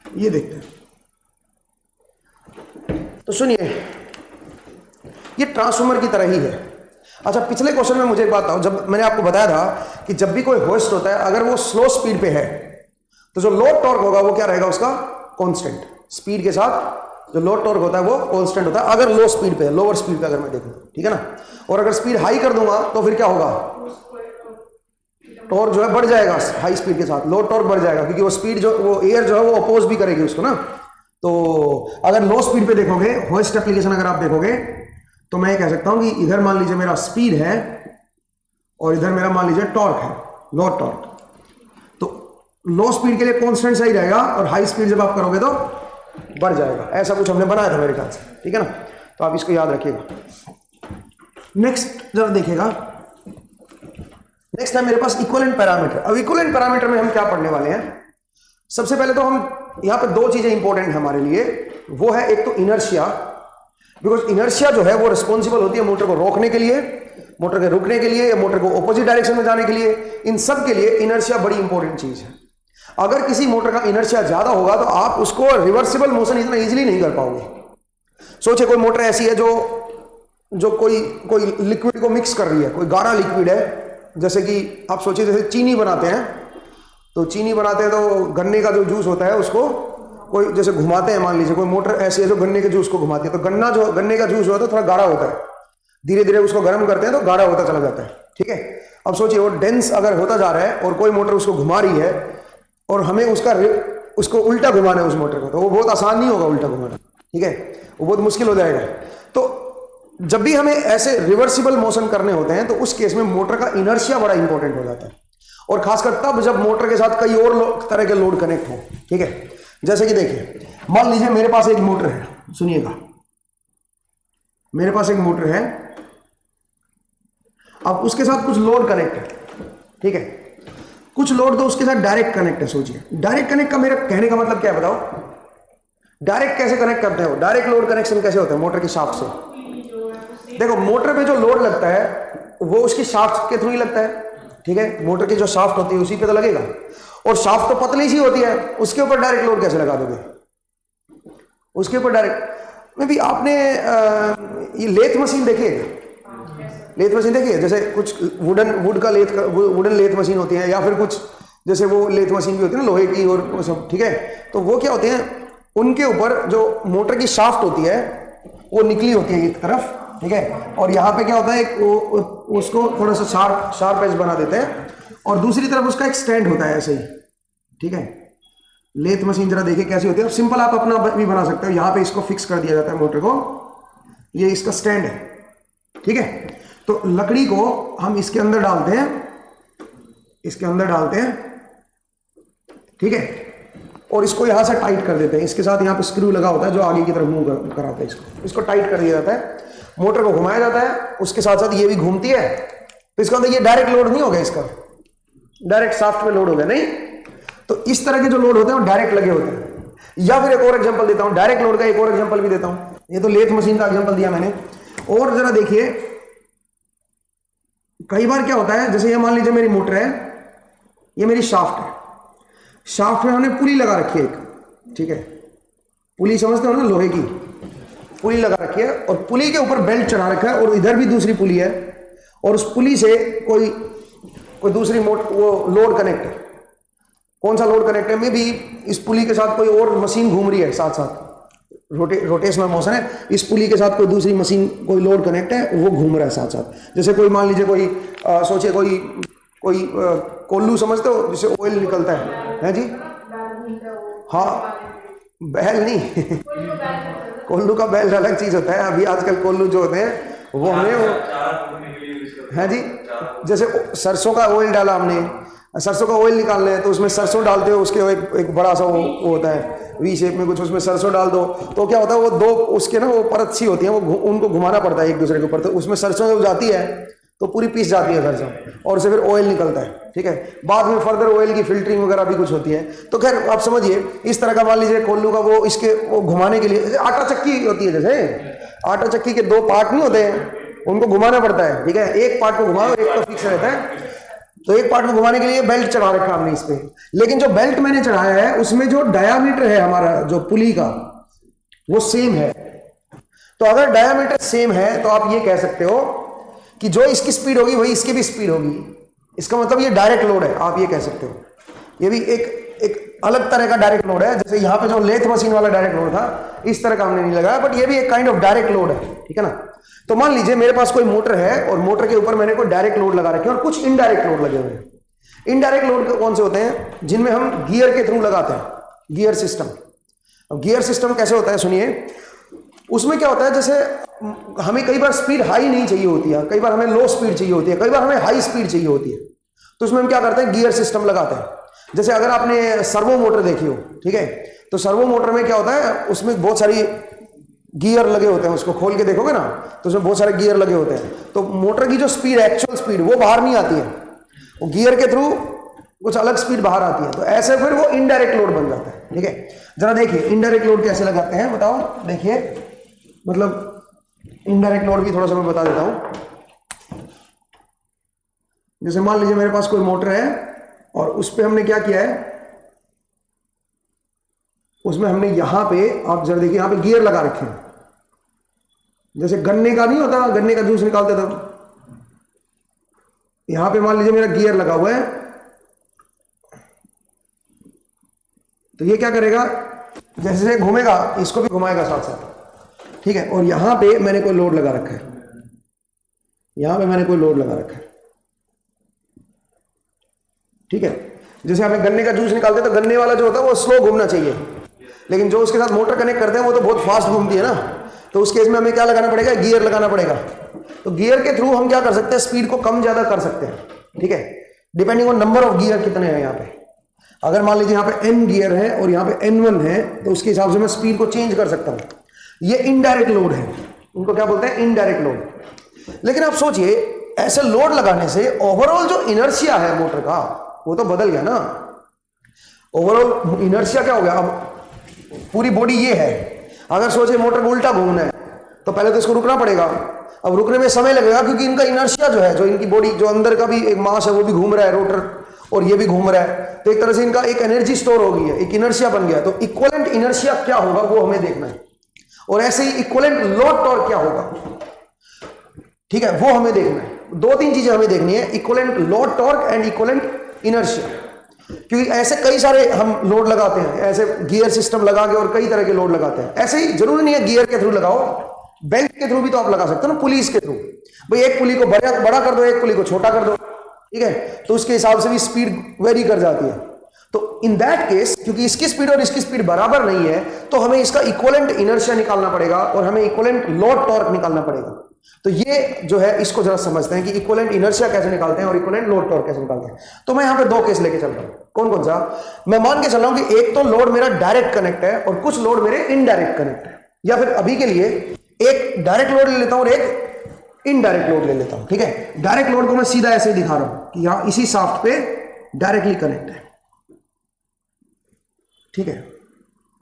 ये देखते हैं। तो सुनिए, ये ट्रांसफॉर्मर की तरह ही है। अच्छा, पिछले क्वेश्चन में मुझे एक बात बताओ, जब मैंने आपको बताया था कि जब भी कोई होइस्ट होता है अगर वो स्लो स्पीड पे है तो जो लोड टॉर्क होगा वो क्या रहेगा? उसका कांस्टेंट। स्पीड के साथ जो लोड टॉर्क होता है वो कांस्टेंट होता है अगर लो स्पीड पे, लोअर स्पीड पे अगर मैं देखूं, ठीक है ना। और अगर स्पीड हाई कर दूंगा तो फिर क्या होगा? टॉर्क जो है बढ़ जाएगा हाई स्पीड के साथ, लोड टॉर्क बढ़ जाएगा, क्योंकि वो स्पीड जो वो एयर जो है वो अपोज भी करेगी उसको ना। तो अगर लो स्पीड पे देखोगे, होइस्ट एप्लीकेशन अगर आप देखोगे, तो मैं ये कह सकता हूं कि इधर मान लीजिए मेरा स्पीड है और इधर मेरा मान लीजिए टॉर्क है, लोड टॉर्क। तो लो स्पीड के लिए कांस्टेंट सही रहेगा और हाई स्पीड जब आप करोगे तो बढ़ जाएगा। ऐसा कुछ हमने बनाया था मेरे ख्याल से, ठीक है ना। तो आप इसको याद रखिएगा। नेक्स्ट जरा देखिएगा, नेक्स्ट है मेरे पास इक्विवेलेंट पैरामीटर। अब इक्विवेलेंट पैरामीटर में हम क्या पढ़ने वाले हैं? सबसे पहले तो हम यहां पे दो चीजें इंपॉर्टेंट है हमारे लिए, वो है एक तो इनर्शिया, बिकॉज इनर्शिया जो है वो रिस्पॉन्सिबल होती है मोटर को रोकने के लिए, मोटर के रुकने के लिए या मोटर को ऑपोजिट डायरेक्शन में जाने के लिए। इन सब के लिए इनर्शिया बड़ी इंपॉर्टेंट चीज है। अगर किसी मोटर का इनर्शिया ज्यादा होगा तो आप उसको रिवर्सिबल मोशन इतना इजीली नहीं कर पाओगे। सोचिए कोई मोटर ऐसी है जो कोई लिक्विड को मिक्स कर रही है, कोई गाढ़ा लिक्विड है, जैसे कि आप सोचिए जैसे चीनी बनाते हैं, तो चीनी बनाते हैं तो गन्ने का जो जूस होता है उसको कोई जैसे घुमाते हैं, मान लीजिए कोई मोटर ऐसी है जो गन्ने के जूस को घुमाती है, तो गन्ने का जूस जो होता है थोड़ा गाढ़ा होता है, धीरे धीरे उसको गर्म करते हैं तो गाढ़ा होता चला जाता है, ठीक है। अब सोचिए वो डेंस अगर होता जा रहा है और कोई मोटर उसको घुमा रही है और हमें उसको उल्टा घुमाना है उस मोटर को, तो वो बहुत आसान नहीं होगा उल्टा घुमाना, ठीक है, वो बहुत मुश्किल हो जाएगा। तो जब भी हमें ऐसे रिवर्सिबल मोशन करने होते हैं तो उस केस में मोटर का इनर्शिया बड़ा इंपॉर्टेंट हो जाता है, और खासकर तब जब मोटर के साथ कई और तरह के लोड कनेक्ट हो, ठीक है। जैसे कि देखिए, मान लीजिए मेरे पास एक मोटर है, सुनिएगा, मेरे पास एक मोटर है, अब उसके साथ कुछ लोड कनेक्ट है, ठीक है। कुछ लोड तो उसके साथ डायरेक्ट कनेक्ट है। सोचिए डायरेक्ट कनेक्ट का मेरा कहने का मतलब क्या है, बताओ? डायरेक्ट कैसे कनेक्ट करते हो? डायरेक्ट लोड कनेक्शन कैसे होता है मोटर की शाफ्ट से? देखो, मोटर पे जो लोड लगता है वो उसकी शाफ्ट के थ्रू ही लगता है, ठीक है। मोटर की जो शाफ्ट होती है उसी पे तो लगेगा, और शाफ्ट तो पतली सी होती है, उसके ऊपर डायरेक्ट लोड कैसे लगा दोगे? उसके ऊपर डायरेक्ट में भी आपने ये लेथ मशीन देखी है? लेथ मशीन देखी है? जैसे कुछ वुडन लेथ मशीन होती है, या फिर कुछ जैसे वो लेथ मशीन भी होती है ना लोहे की और वो सब, ठीक है। तो वो क्या होते हैं, उनके ऊपर जो मोटर की शाफ्ट होती है वो निकली होती है एक तरफ, ठीक है, और यहाँ पे क्या होता है उसको थोड़ा सा शार्प एज बना देते हैं, और दूसरी तरफ उसका एक स्टैंड होता है ऐसे ही, ठीक है। लेथ मशीन जरा देखिए कैसी होती है। अब सिंपल आप अपना भी बना सकते हो, यहाँ पे इसको फिक्स कर दिया जाता है मोटर को, ये इसका स्टैंड है, ठीक है। तो लकड़ी को हम इसके अंदर डालते हैं, ठीक है, और इसको यहां से टाइट कर देते हैं। इसके साथ यहाँ पे स्क्रू लगा होता है जो आगे की तरफ मूव कराता है, इसको टाइट कर दिया जाता है, मोटर को घुमाया जाता है, उसके साथ साथ ये भी घूमती है। तो इसका अंदर ये डायरेक्ट लोड नहीं हो गया, इसका डायरेक्ट शाफ्ट में लोड हो गया, नहीं। तो इस तरह के जो लोड होते हैं वो डायरेक्ट लगे होते हैं। या फिर एक और एग्जांपल देता हूं, डायरेक्ट लोड का एक और एग्जांपल भी देता हूं। ये तो लेथ मशीन का एग्जांपल दिया मैंने, और जरा देखिए कई बार क्या होता है, जैसे ये मान लीजिए मेरी मोटर है, ये मेरी शाफ्ट है, शाफ्ट में हमने पुली लगा रखी है एक, ठीक है, पुली समझते हो ना, लोहे की पुली लगा रखी है और पुली के ऊपर बेल्ट चढ़ा रखा है और इधर भी दूसरी पुली है और उस पुली से कोई कोई दूसरी वो लोड कनेक्ट है। कौन सा लोड कनेक्ट है? मे बी इस पुली के साथ कोई और मशीन घूम रही है, साथ साथ रोटेशनल मोशन है, इस पुली के साथ कोई दूसरी मशीन, कोई लोड कनेक्ट है, वो घूम रहा है साथ साथ। जैसे कोई मान लीजिए कोई सोचिए कोई कोई कोल्लू समझते हो जिससे ऑयल निकलता है जी? हाँ, बैल नहीं कोल्लू का बैल अलग चीज होता है। अभी आजकल कोल्लू जो होते हैं वो हमने है जी, जैसे सरसों का ऑयल डाला हमने, सरसों का ऑयल निकालना है तो उसमें सरसों डालते हो, उसके एक बड़ा सा वो होता है वी शेप में कुछ, उसमें सरसों डाल दो तो क्या होता है, वो दो उसके ना वो परत सी होती है, वो उनको घुमाना पड़ता है एक दूसरे के ऊपर, तो उसमें सरसों जब जाती है तो पूरी पीस जाती है सरसों और उससे फिर ऑयल निकलता है, ठीक है। बाद में फर्दर ऑयल की फिल्टरिंग वगैरह भी कुछ होती है। तो खैर आप समझिए, इस तरह का मान लीजिए कोल्लू का वो इसके वो घुमाने के लिए, आटा चक्की होती है, जैसे आटा चक्की के दो पार्ट नहीं होते हैं, उनको घुमाना पड़ता है, ठीक है, एक पार्ट को घुमाओ, एक तो फिक्स रहता है, तो एक पार्ट को घुमाने के लिए बेल्ट चढ़ा रखा हमने इस पे। लेकिन जो बेल्ट मैंने चढ़ाया है उसमें जो डायामीटर है हमारा जो पुली का वो सेम है। तो अगर डायामीटर सेम है तो आप ये कह सकते हो कि जो इसकी स्पीड होगी वही इसकी भी स्पीड होगी। इसका मतलब ये डायरेक्ट लोड है, आप ये कह सकते हो। ये भी एक अलग तरह का डायरेक्ट लोड है, जैसे यहाँ पे जो लेथ मशीन वाला डायरेक्ट लोड था इस तरह का हमने नहीं लगाया, बट ये भी एक काइंड ऑफ डायरेक्ट लोड है, ठीक है ना। तो मान लीजिए मेरे पास कोई मोटर है और मोटर के ऊपर मैंने कोई डायरेक्ट लोड लगा रखे हैं और कुछ इनडायरेक्ट लोड लगे हुए हैं। इनडायरेक्ट लोड कौन से होते हैं? जिनमें हम गियर के थ्रू लगाते हैं, गियर सिस्टम। अब गियर सिस्टम कैसे होता है सुनिए, उसमें क्या होता है, जैसे हमें कई बार स्पीड हाई नहीं चाहिए होती है, कई बार हमें लो स्पीड चाहिए होती है, कई बार हमें हाई स्पीड चाहिए होती है, तो उसमें हम क्या करते हैं, गियर सिस्टम लगाते हैं। जैसे अगर आपने सर्वो मोटर देखी हो, ठीक है, तो सर्वो मोटर में क्या होता है, उसमें बहुत सारी गियर लगे होते हैं, उसको खोल के देखोगे ना तो उसमें बहुत सारे गियर लगे होते हैं। तो मोटर की जो स्पीड, एक्चुअल स्पीड, वो बाहर नहीं आती है, वो गियर के थ्रू कुछ अलग स्पीड बाहर आती है, तो ऐसे फिर वो इनडायरेक्ट लोड बन जाता है, ठीक है। जरा देखिए इनडायरेक्ट लोड कैसे लगाते हैं, बताओ, देखिए, मतलब इनडायरेक्ट लोड भी थोड़ा सा मैं बता देता हूं। जैसे मान लीजिए मेरे पास कोई मोटर है और उस पर हमने क्या किया है, उसमें हमने यहां पे, आप जरा देखिए, यहां पे गियर लगा रखे हैं, जैसे गन्ने का नहीं होता, गन्ने का जूस निकालते तब, यहां पे मान लीजिए मेरा गियर लगा हुआ है, तो ये क्या करेगा, जैसे घूमेगा इसको भी घुमाएगा साथ साथ, ठीक है। और यहां पे मैंने कोई लोड लगा रखा है, यहां पे मैंने कोई लोड लगा रखा है, ठीक है। जैसे हमें गन्ने का जूस निकालते हैं तो गन्ने वाला जो होता है वो स्लो घूमना चाहिए, लेकिन जो उसके साथ मोटर कनेक्ट करते हैं वो तो बहुत फास्ट घूमती है ना, तो उस केस में हमें क्या लगाना पड़ेगा, गियर लगाना पड़ेगा। तो गियर के थ्रू हम क्या कर सकते हैं, स्पीड को कम ज्यादा कर सकते हैं, ठीक है, depending on number of gear कितने हैं यहाँ पे। अगर मान लीजिए यहाँ पे n गियर है और यहाँ पे n1 है तो उसके हिसाब से मैं स्पीड को चेंज कर सकता हूं। ये इनडायरेक्ट लोड है, उनको क्या बोलते हैं, इनडायरेक्ट लोड। लेकिन आप सोचिए, ऐसे लोड लगाने से ओवरऑल जो इनर्शिया है मोटर का वो तो बदल गया ना। ओवरऑल इनर्शिया क्या हो गया, अब पूरी बॉडी ये है, अगर सोचिए मोटर को उल्टा घूमना है तो पहले तो इसको रुकना पड़ेगा, अब रुकने में समय लगेगा क्योंकि इनका इनर्शिया जो है, जो इनकी बॉडी जो अंदर का भी एक मास है वो भी घूम रहा है, रोटर, और ये भी घूम रहा है, तो एक तरह से इनका एक एनर्जी स्टोर हो गई है, एक इनर्शिया बन गया। तो इक्विवेलेंट इनर्शिया क्या होगा वो हमें देखना है, और ऐसे ही इक्विवेलेंट लोड टॉर्क क्या होगा, ठीक है, वो हमें देखना है। दो तीन चीजें हमें देखनी है, equivalent load torque and equivalent inertia, क्योंकि ऐसे कई सारे हम लोड लगाते हैं, ऐसे गियर सिस्टम लगा के और कई तरह के लोड लगाते हैं। ऐसे ही जरूरी नहीं है गियर के थ्रू लगाओ, बेल्ट के थ्रू भी तो आप लगा सकते हो ना, पुलिस के थ्रू, भाई एक पुली को बड़ा कर दो, एक पुली को छोटा कर दो, ठीक है, तो उसके हिसाब से भी स्पीड वेरी कर जाती है। तो इन दैट केस, क्योंकि इसकी स्पीड और इसकी स्पीड बराबर नहीं है, तो हमें इसका इक्विवेलेंट इनर्शिया निकालना पड़ेगा और हमें इक्विवेलेंट लोड टॉर्क निकालना पड़ेगा। तो ये जो है इसको जरा समझते हैं कि इक्विवेलेंट इनर्शिया कैसे निकालते हैं और इक्विवेलेंट लोड टॉर्क कैसे निकालते हैं। तो मैं यहां पे दो केस लेके चल रहा हूं, कौन कौन सा, मैं मान के चल रहा हूं कि एक तो लोड मेरा डायरेक्ट कनेक्ट है और कुछ लोड मेरे इनडायरेक्ट कनेक्ट है, या फिर अभी के लिए एक डायरेक्ट लोड ले लेता हूं और एक इनडायरेक्ट लोड ले लेता हूं, ठीक है। डायरेक्ट लोड को मैं सीधा ऐसे दिखा रहा हूं कि यहां इसी शाफ्ट पे डायरेक्टली कनेक्ट है, ठीक है,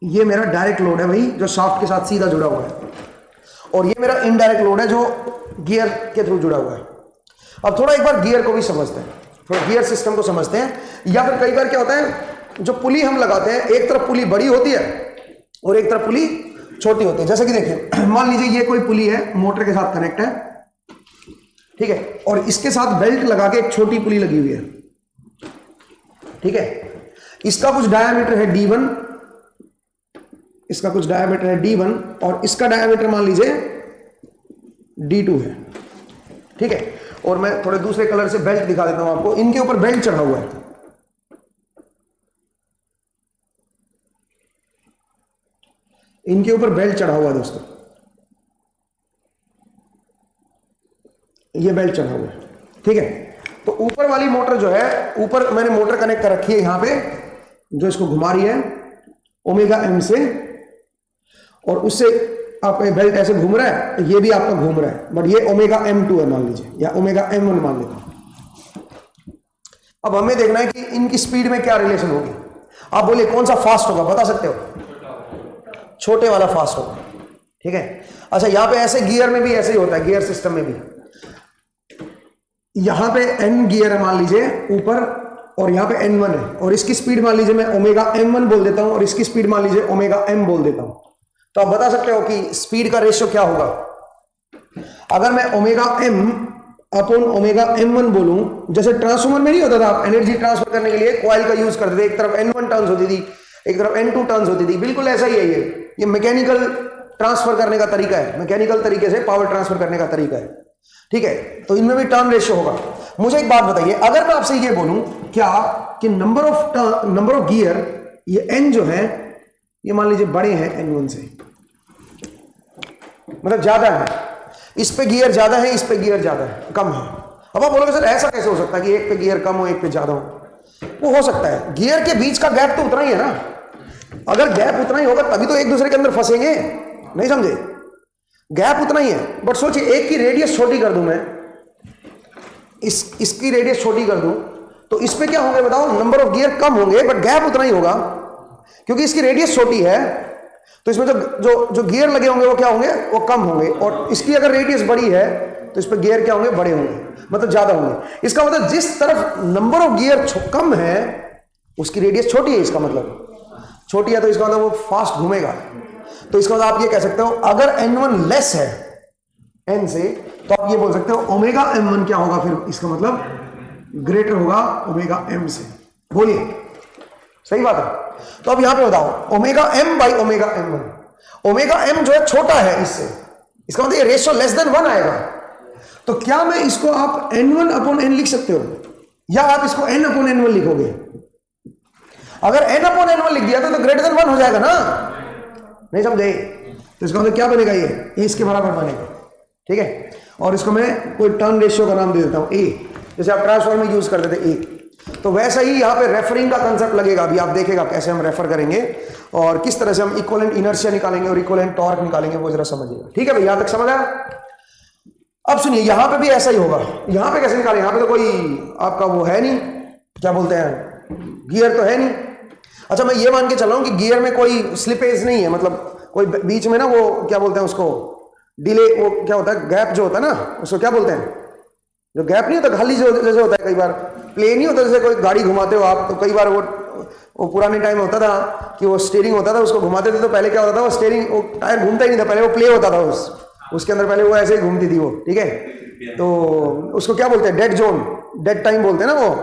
ये मेरा डायरेक्ट लोड है भाई, जो शाफ्ट के साथ सीधा जुड़ा हुआ है, और ये मेरा इनडायरेक्ट लोड है जो गियर के थ्रू जुड़ा हुआ है। अब थोड़ा एक बार गियर को भी समझते हैं, थोड़ा गियर सिस्टम को समझते हैं। या फिर कई बार क्या होता है, जो पुली हम लगाते हैं, एक तरफ पुली बड़ी होती है और एक तरफ पुली छोटी होती है। जैसे कि देखिए, मान लीजिए ये कोई पुली है, मोटर के साथ कनेक्ट है, ठीक है, और इसके साथ बेल्ट लगा के एक छोटी पुली लगी हुई है, ठीक है। इसका कुछ डायामीटर है D1, इसका कुछ डायामीटर है D1 और इसका डायामीटर मान लीजिए D2 है, ठीक है। और मैं थोड़े दूसरे कलर से बेल्ट दिखा देता हूं आपको। इनके ऊपर बेल्ट चढ़ा हुआ है, इनके ऊपर बेल्ट चढ़ा हुआ है दोस्तों, ये बेल्ट चढ़ा हुआ है, ठीक है। तो ऊपर वाली मोटर जो है, ऊपर मैंने मोटर कनेक्ट कर रखी है यहां पे, जो इसको घुमा रही है ओमेगा एम से, और उससे आपका बेल्ट ऐसे घूम रहा है, ये भी आपका घूम रहा है, बट ये ओमेगा M2 है मान लीजिए, या ओमेगा M1 मान लेता हूं। अब हमें देखना है कि इनकी स्पीड में क्या रिलेशन होगी। आप बोलिए कौन सा फास्ट होगा, बता सकते हो? छोटे वाला फास्ट होगा, ठीक है। अच्छा, यहां पे ऐसे गियर में भी ऐसे ही होता है, गियर सिस्टम में भी यहां पे N गियर है मान लीजिए ऊपर, और यहां पे N1 है, और इसकी स्पीड मान लीजिए मैं ओमेगा M1 बोल देता हूं और इसकी स्पीड मान लीजिए ओमेगा M बोल देता हूं। तो आप बता सकते हो कि स्पीड का रेशियो क्या होगा। अगर मैं omega M upon omega M1 बोलूं, जैसे ट्रांसफॉर्मर में नहीं होता था, आप एनर्जी ट्रांसफर करने के लिए कॉइल का यूज करते थे, एक तरफ N1 टर्न्स होती थी, एक तरफ N2 टर्न्स होती थी, बिल्कुल ऐसा ही है ये मैकेनिकल ट्रांसफर करने का तरीका है, मैकेनिकल तरीके से पावर ट्रांसफर करने का तरीका है, ठीक है। तो इनमें भी टर्न रेशियो होगा। मुझे एक बात बताइए, अगर मैं आपसे ये बोलूं क्या कि नंबर ऑफ गियर, ये N जो है ये मान लीजिए बड़े हैं N1 से, मतलब ज्यादा है, इस पे गियर ज्यादा है, इस पे गियर ज्यादा है, कम है। अब आप बोलोगे सर ऐसा कैसे हो सकता है कि एक पे गियर कम हो एक पे ज्यादा हो? वो हो सकता है, गियर के बीच का गैप तो उतना ही है ना। अगर गैप उतना ही होगा तभी तो एक दूसरे के अंदर फंसेंगे, नहीं समझे? गैप उतना ही है, बट सोचिए एक की रेडियस छोटी कर दूं मैं, इसकी रेडियस छोटी कर दूं, तो इस पे क्या होंगे बताओ? नंबर ऑफ गियर कम होंगे, बट गैप उतना ही होगा, क्योंकि इसकी रेडियस छोटी है। तो इसमें जो गियर लगे होंगे वो क्या होंगे? वो कम होंगे। और इसकी अगर रेडियस बड़ी है तो इस पे गियर क्या होंगे? बड़े होंगे, मतलब ज्यादा होंगे। इसका मतलब जिस तरफ नंबर ऑफ गियर कम है उसकी रेडियस छोटी है, इसका मतलब छोटी है, तो इसका मतलब वो फास्ट घूमेगा। तो इसका मतलब आप ये कह सकते हो, अगर N1 लेस है N से, तो आप ये बोल सकते हो ओमेगा M1 क्या होगा? फिर इसका मतलब ग्रेटर होगा ओमेगा M से। बोलिए, सही बात है। तो अब यहां पे बताओ, omega M by omega M1, omega M जो है छोटा है इससे, इसका मतलब ये रेशियो लेस देन 1 आएगा। तो क्या मैं इसको आप N1 अपॉन N लिख सकते हो, या आप इसको N अपॉन N1 लिखोगे? अगर N अपॉन N1 लिख दिया तो ग्रेटर देन 1 हो जाएगा ना, नहीं समझे? तो इसका मतलब क्या बनेगा? ये इसके बराबर बनेगा, ठीक है। और इसको मैं कोई टर्न रेशियो का नाम दे देता हूं A, जैसे आप ट्रांसफॉर्मर में यूज करते थे A। तो वैसा ही यहाँ पे रेफरिंग का कंसेप्ट लगेगा। अभी आप देखेगा कैसे हम रेफर करेंगे और किस तरह से हम इक्विवेलेंट इनर्शिया निकालेंगे और इक्विवेलेंट टॉर्क निकालेंगे, वो जरा समझिएगा, ठीक है भाई? यहां तक समझ आया? अब सुनिए, यहां पे भी ऐसा ही होगा। यहां पे कैसे निकालें? यहां पे तो कोई आपका वो है नहीं, क्या बोलते हैं, गियर तो है नहीं। अच्छा, मैं ये मान के चल रहा हूं कि गियर में कोई स्लिपेज नहीं है, मतलब कोई बीच में ना वो क्या बोलते हैं उसको, डिले, वो क्या होता है, गैप जो होता है ना, उसको क्या बोलते हैं? जो गैप नहीं होता, खाली जो जैसे होता है, कई बार प्लेन नहीं होता, जैसे कोई गाड़ी घुमाते हो आप, तो कई बार वो पुराने टाइम होता था कि वो स्टीयरिंग होता था, उसको घुमाते थे, तो पहले क्या होता था, वो स्टीयरिंग, वो टायर घूमता ही नहीं था, पहले वो प्ले होता था उसके अंदर, पहले वो ऐसे ही घूमती थी वो, ठीक है। तो उसको क्या बोलते हैं? डेड जोन, डेड टाइम बोलते हैं ना वो,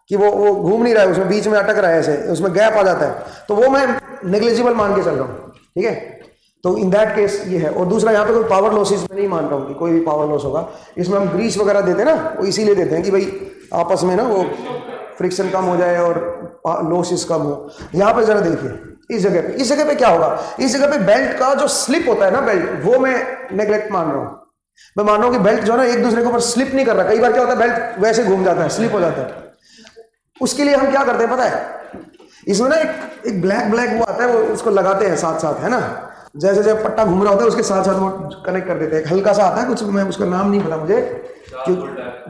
कि वो घूम नहीं रहा है, उसमें बीच में अटक रहा है, ऐसे उसमें गैप आ जाता है, तो वो मैं नेग्लिजिबल मान के चल रहा हूँ, ठीक है। तो इन दैट केस ये है। और दूसरा, यहाँ पे कोई पावर लॉसेस में नहीं मान रहा हूँ कि कोई भी पावर लॉस होगा। इसमें हम ग्रीस वगैरह देते हैं ना, वो इसीलिए देते हैं कि भाई आपस में ना वो फ्रिक्शन कम हो जाए और लॉसेस कम हो। यहाँ पे जरा देखिए, इस जगह पे क्या होगा? इस जगह पे बेल्ट का जो स्लिप होता है ना, बेल्ट, वो मैं नेग्लेक्ट मान रहा हूँ। मैं मान रहा हूँ कि बेल्ट जो है ना एक दूसरे के ऊपर स्लिप नहीं कर रहा। कई बार क्या होता है, बेल्ट वैसे घूम जाता है, स्लिप हो जाता है। उसके लिए हम क्या करते हैं पता है? इसमें ना एक ब्लैक वो आता है, वो उसको लगाते हैं साथ साथ, है ना, जैसे जब पट्टा घूम रहा होता है उसके साथ साथ वो कनेक्ट कर देते हैं। हल्का सा आता है कुछ, मैं उसका नाम नहीं पता मुझे,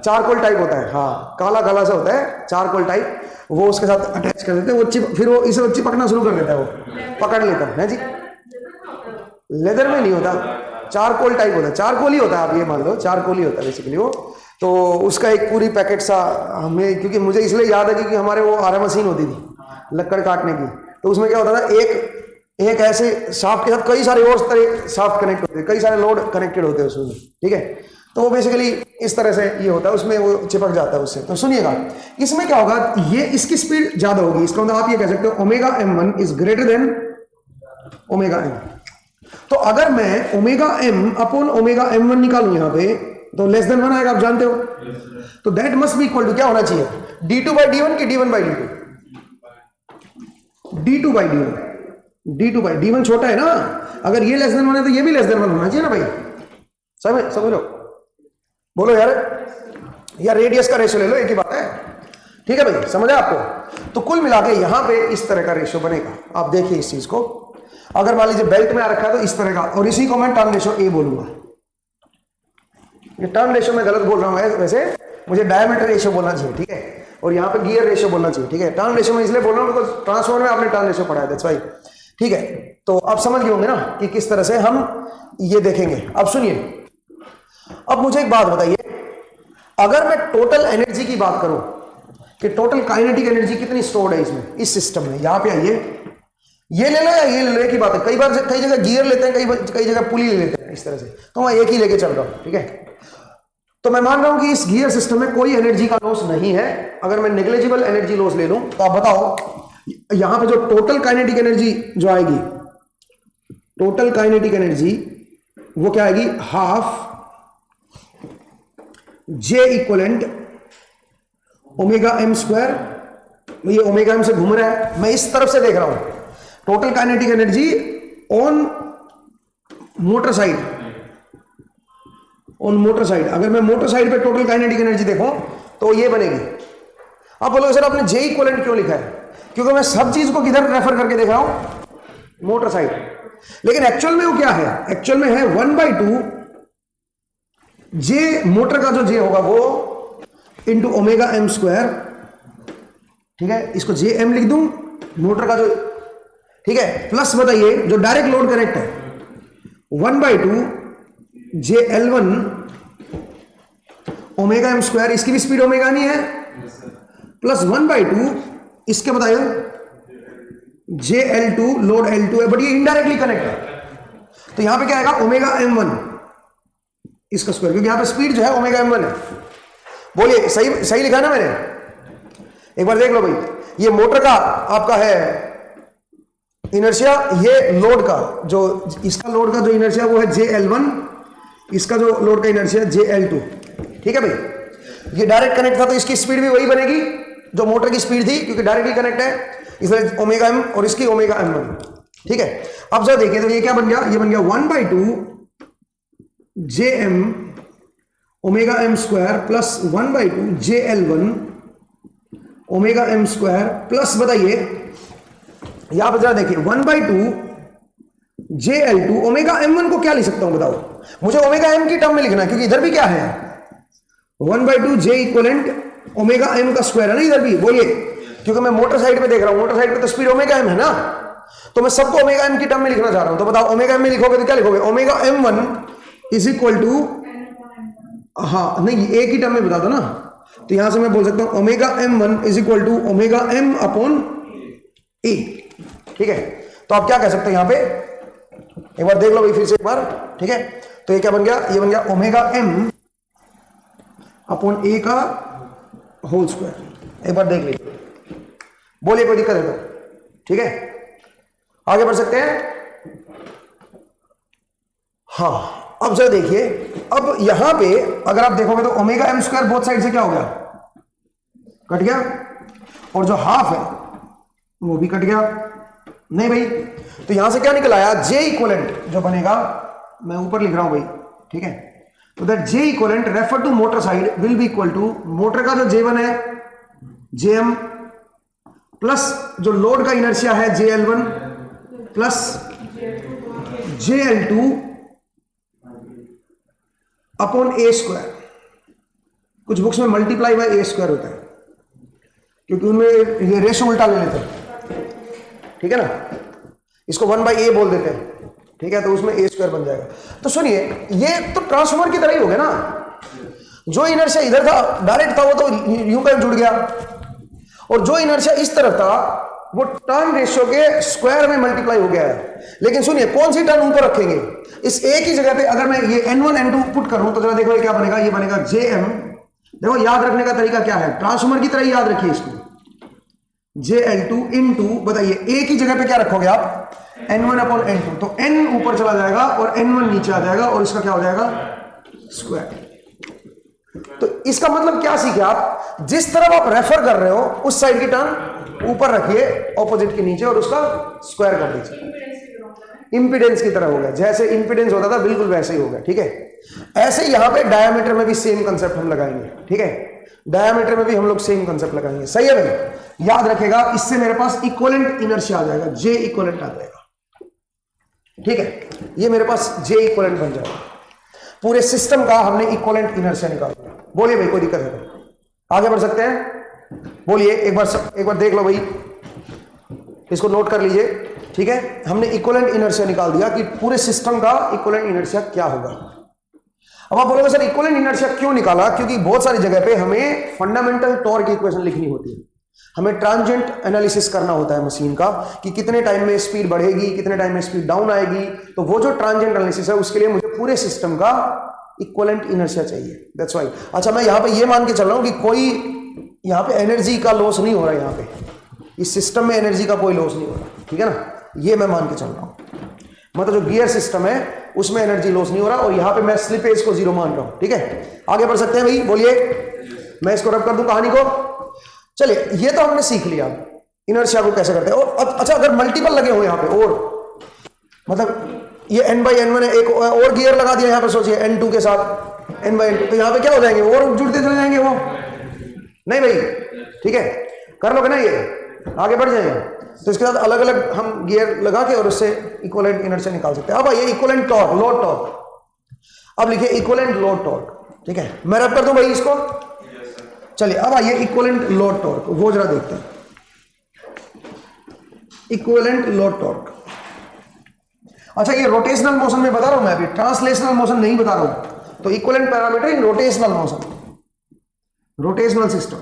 चारकोल टाइप होता है, हाँ, काला काला सा होता है, चारकोल टाइप, वो उसके साथ अटैच कर देते हैं। वो फिर वो इसे चिपकना शुरू कर देता है, वो पकड़ लेता है जी। लेदर में नहीं होता, चारकोल टाइप होता है, चारकोल ही होता है, आप ये मान लो चारकोल ही होता है बेसिकली वो। तो उसका एक पूरी पैकेट सा हमें, क्योंकि मुझे इसलिए याद है क्योंकि हमारे वो आरा मशीन होती थी लकड़ काटने की, तो उसमें क्या होता था, एक ऐसे शाफ्ट के साथ कई सारे और तरह शाफ्ट कनेक्ट होते हैं, कई सारे लोड कनेक्टेड होते हैं उसमें, ठीक है। तो वो बेसिकली इस तरह से ये होता है, उसमें वो चिपक जाता है उससे। तो सुनिएगा, इसमें क्या होगा, ये इसकी स्पीड ज्यादा होगी, इसका मतलब आप ये कह सकते हो omega m1 is greater than omega m। तो अगर मैं omega m upon omega m1 निकालूं यहां पे, तो लेस देन 1 आएगा, आप जानते हो। तो that must be equal to क्या होना चाहिए, d2 बाई d1 की d1 by d2, d2 by d1, d2 by d1 छोटा है ना, अगर ये लेस देन 1 है तो ये भी लेस देन 1 होना चाहिए ना भाई, समझ लो, बोलो यार, या रेडियस का रेशियो ले लो, एक ही बात है, ठीक है भाई, समझ आया आपको। तो कुल मिला के यहां पे इस तरह का रेशियो बनेगा। आप देखिए इस चीज को, अगर मान लीजिए बेल्ट में आ रखा है तो इस तरह का, और इसी को मैं टर्न रेशियो ए बोलूंगा। ये टर्न रेशियो मैं गलत बोल रहा हूं वैसे, मुझे डायमीटर रेशियो बोलना चाहिए, ठीक है, और यहाँ पे गियर रेशियो बोलना चाहिए, ठीक है। टर्न रेशियो में इसलिए बोल रहा हूँ बिकॉज ट्रांसफॉर्मर में आपने टर्न रेशियो पढ़ा है, दैट्स व्हाई, ठीक है। तो आप समझ गए होंगे ना कि किस तरह से हम ये देखेंगे। अब सुनिए, अब मुझे एक बात बताइए, अगर मैं टोटल एनर्जी की बात करूं कि टोटल काइनेटिक एनर्जी कितनी स्टोर्ड है इसमें, इस सिस्टम में, यहां पे आइए, ये ले लो या ये ले लो, एक ही बात है। कई जगह गियर लेते हैं, कई जगह पुली ले लेते हैं, इस तरह से, तो मैं एक ही लेके चल रहा हूं, ठीक है। तो मैं मान रहा हूं कि इस गियर सिस्टम में कोई एनर्जी का लॉस नहीं है। अगर मैं नेग्लिजिबल एनर्जी लॉस ले लूं तो आप बताओ यहां पे जो टोटल काइनेटिक एनर्जी जो आएगी, टोटल काइनेटिक एनर्जी वो क्या आएगी, हाफ जे इक्वलेंट ओमेगा m स्क्वायर। ये ओमेगा m से घूम रहा है, मैं इस तरफ से देख रहा हूं, total kinetic energy on motor side, अगर मैं मोटर साइड पे टोटल काइनेटिक एनर्जी देखूं तो ये बनेगी। आप बोलोगे सर आपने जे इक्वलेंट क्यों लिखा है, क्योंकि मैं सब चीज को किधर रेफर करके देख रहा हूं, मोटर साइड। लेकिन एक्चुअल में वो क्या है, एक्चुअल में है 1/2 जे, मोटर का जो जे होगा वो इंटू ओमेगा m स्क्वायर, ठीक है, इसको जे एम लिख दूं, मोटर का जो, ठीक है, प्लस बताइए जो डायरेक्ट लोड कनेक्ट है 1/2 जे L1 ओमेगा m स्क्वायर, इसकी भी स्पीड ओमेगा नहीं है, प्लस 1/2 इसके बताइए जे L2 लोड L2 है, बट ये इनडायरेक्टली कनेक्ट है, तो यहां पे क्या आएगा ओमेगा m1 इसका स्क्वायर, क्योंकि यहां पे स्पीड जो है ओमेगा m1 है। बोलिए सही लिखा ना मैंने, एक बार देख लो भाई, ये मोटर का आपका है इनर्शिया, ये लोड का जो, इसका लोड का जो इनर्शिया वो है JL1, इसका जो लोड का इनर्शिया JL2, ठीक है भाई। ये डायरेक्ट कनेक्ट था तो इसकी स्पीड भी वही बनेगी जो मोटर की स्पीड थी, क्योंकि डायरेक्टली कनेक्ट है, इसलिए ओमेगा m और इसकी ओमेगा m1, ठीक है। अब जरा देखिए तो ये क्या बन गया, ये बन गया 1/2 JM omega m square plus 1/2 JL1 omega m square plus, बताइए यहां पर जरा देखिए 1/2 JL2 ओमेगा m1 को क्या लिख सकता हूं बताओ, मुझे ओमेगा m की टर्म में लिखना है, क्योंकि इधर भी क्या है 1/2 J इक्वलेंट ओमेगा m का स्क्वायर है ना इधर भी। बोलिए, क्योंकि मैं मोटर साइड पे देख रहा हूं, मोटर साइड पे तो स्पीड ओमेगा m है ना, तो मैं सबको ओमेगा m की टर्म में लिखना चाह रहा हूं। तो बताओ ओमेगा m में लिखोगे तो क्या लिखोगे, omega m1 is equal to, हाँ नहीं एक ही टर्म में बता दो ना, तो यहां से मैं बोल सकता हूं omega m1 is equal to omega m upon a, ठीक है। तो आप क्या कह सकते हैं यहां पे, एक बार देख लो भाई फिर से एक बार, ठीक है। तो ये क्या बन गया, ये बन गया ओमेगा m अपॉन ए का होल स्क्वायर, एक बार देख लीजिए, बोलिए कोई दिक्कत है तो, ठीक है, आगे बढ़ सकते हैं। हाँ अब जरा देखिए, अब यहां पे अगर आप देखोगे तो omega m square both side से क्या हो गया, कट गया, और जो हाफ है वो भी कट गया, नहीं भाई, तो यहां से क्या निकल आया, जे इक्वलेंट जो बनेगा, मैं ऊपर लिख रहा हूं भाई, ठीक है। तो that J equivalent refer to motor side will be equal to, motor का जो J1 है JM प्लस जो लोड का इनर्शिया है JL1 plus JL2 upon a square. कुछ बुक्स में मल्टीप्लाई बाय ए स्क्वायर होता है, क्योंकि उनमें ये रेशो उल्टा ले लेते हैं, ठीक है ना, इसको 1/a बोल देते हैं, ठीक है, तो उसमें ए स्क्वायर बन जाएगा। तो सुनिए, ये तो ट्रांसफॉर्मर की तरह ही हो गया ना, जो इनर्शिया इधर था डायरेक्ट था वो तो यूं का जुड़ गया, और जो इनर्शिया इस तरफ था वो टर्न रेशियो के स्क्वायर में मल्टीप्लाई हो गया है। लेकिन सुनिए कौन सी टर्न ऊपर रखेंगे, इस एक ही जगह पे अगर मैं ये n1 n2 पुट करूं तो जरा देखो ये क्या बनेगा, ये बनेगा jm। देखो याद रखने का तरीका क्या है, ट्रांसफॉर्मर की तरह ही याद रखिए इसको, JL2 इनटू, बताइए एक ही जगह पे क्या रखोगे आप, n1 अपॉन n2, तो n ऊपर चला जाएगा और n1 नीचे आ जाएगा और इसका क्या हो जाएगा स्क्वायर। तो इसका मतलब क्या सीखे आप, जिस तरफ आप रेफर कर रहे हो उस साइड की टर्न ऊपर रखिए ऑपोजिट के नीचे और उसका स्क्वायर कर दीजिए। इंपीडेंस की तरह हो गया, जैसे इंपीडेंस होता था बिल्कुल वैसे ही हो गया, ठीक है। ऐसे यहां पे डायमीटर में भी सेम कंसेप्ट हम लगाएंगे, ठीक है, डायमीटर में भी हम लोग सेम कंसेप्ट लगाएंगे, सही है भाई। याद रखेगा इससे मेरे पास इक्विवेलेंट इनर्शिया आ जाएगा, J इक्विवेलेंट आ जाएगा, ठीक है, ये मेरे पास J इक्विवेलेंट बन जाएगा। पूरे सिस्टम का हमने इक्विवेलेंट इनर्शिया निकाल दिया। बोलिए भाई कोई दिक्कत है तो आगे बढ़ सकते हैं, बोलिए एक बार देख लो भाई, इसको नोट कर लीजिए, ठीक है। हमने इक्विवेलेंट इनर्शिया निकाल दिया कि पूरे सिस्टम का इक्विवेलेंट इनर्शिया क्या होगा। अब आप बोलोगे सर इक्विवेलेंट इनर्शिया क्यों निकाला, क्योंकि बहुत सारी जगह पे हमें फंडामेंटल टॉर्क की इक्वेशन लिखनी होती है, हमें ट्रांजिएंट एनालिसिस करना होता है मशीन का कि कितने टाइम में स्पीड बढ़ेगी, कितने टाइम में स्पीड डाउन आएगी। तो वो जो ट्रांजिएंट एनालिसिस है उसके लिए मुझे पूरे सिस्टम का इक्विवेलेंट इनर्शिया चाहिए, दैट्स व्हाई। अच्छा मैं यहां पे ये मान के चल रहा हूं कि कोई यहां पे एनर्जी का लॉस नहीं हो रहा है, यहां पे इस सिस्टम में एनर्जी का कोई लॉस नहीं हो रहा, ठीक है ना, ये मैं मान के चल रहा हूं। मतलब जो गियर सिस्टम है उसमें एनर्जी लॉस नहीं हो रहा, और यहां पे मैं स्लिपेज को जीरो मान रहा हूं, ठीक है। आगे बढ़ सकते हैं भाई, बोलिए, मैं इसको रब कर दूं कहानी को। चलिए ये तो हमने सीख लिया इनर्शिया को कैसे करते हैं। और अच्छा अगर मल्टीपल लगे हो यहां पे, और मतलब ये n/n1 है, एक और गियर लगा दिया यहां पे, सोचिए n2 के साथ n/n2, तो यहां पे क्या हो जाएंगे, और जुड़ते चले जाएंगे वो, नहीं भाई, ठीक है, कर लोगे ना ये, आगे बढ़ जाएंगे। तो इसके साथ अलग अलग हम गियर लगा के और उससे इक्विवेलेंट इनर्शिया निकाल सकते हैं। अब ये इक्विवेलेंट टॉर्क, लोड टॉर्क, अब लिखिए इक्विवेलेंट लोड टॉर्क, ठीक है, मैं रब कर दूं भाई इसको। चलिए अब आइए इक्विवेलेंट लोड टॉर्क, वो जरा देखते हैं, इक्विवेलेंट लोड टॉर्क। अच्छा ये रोटेशनल मोशन में बता रहा हूं मैं, अभी ट्रांसलेशनल मोशन नहीं बता रहा हूं। तो equivalent parameter in rotational motion, rotational system,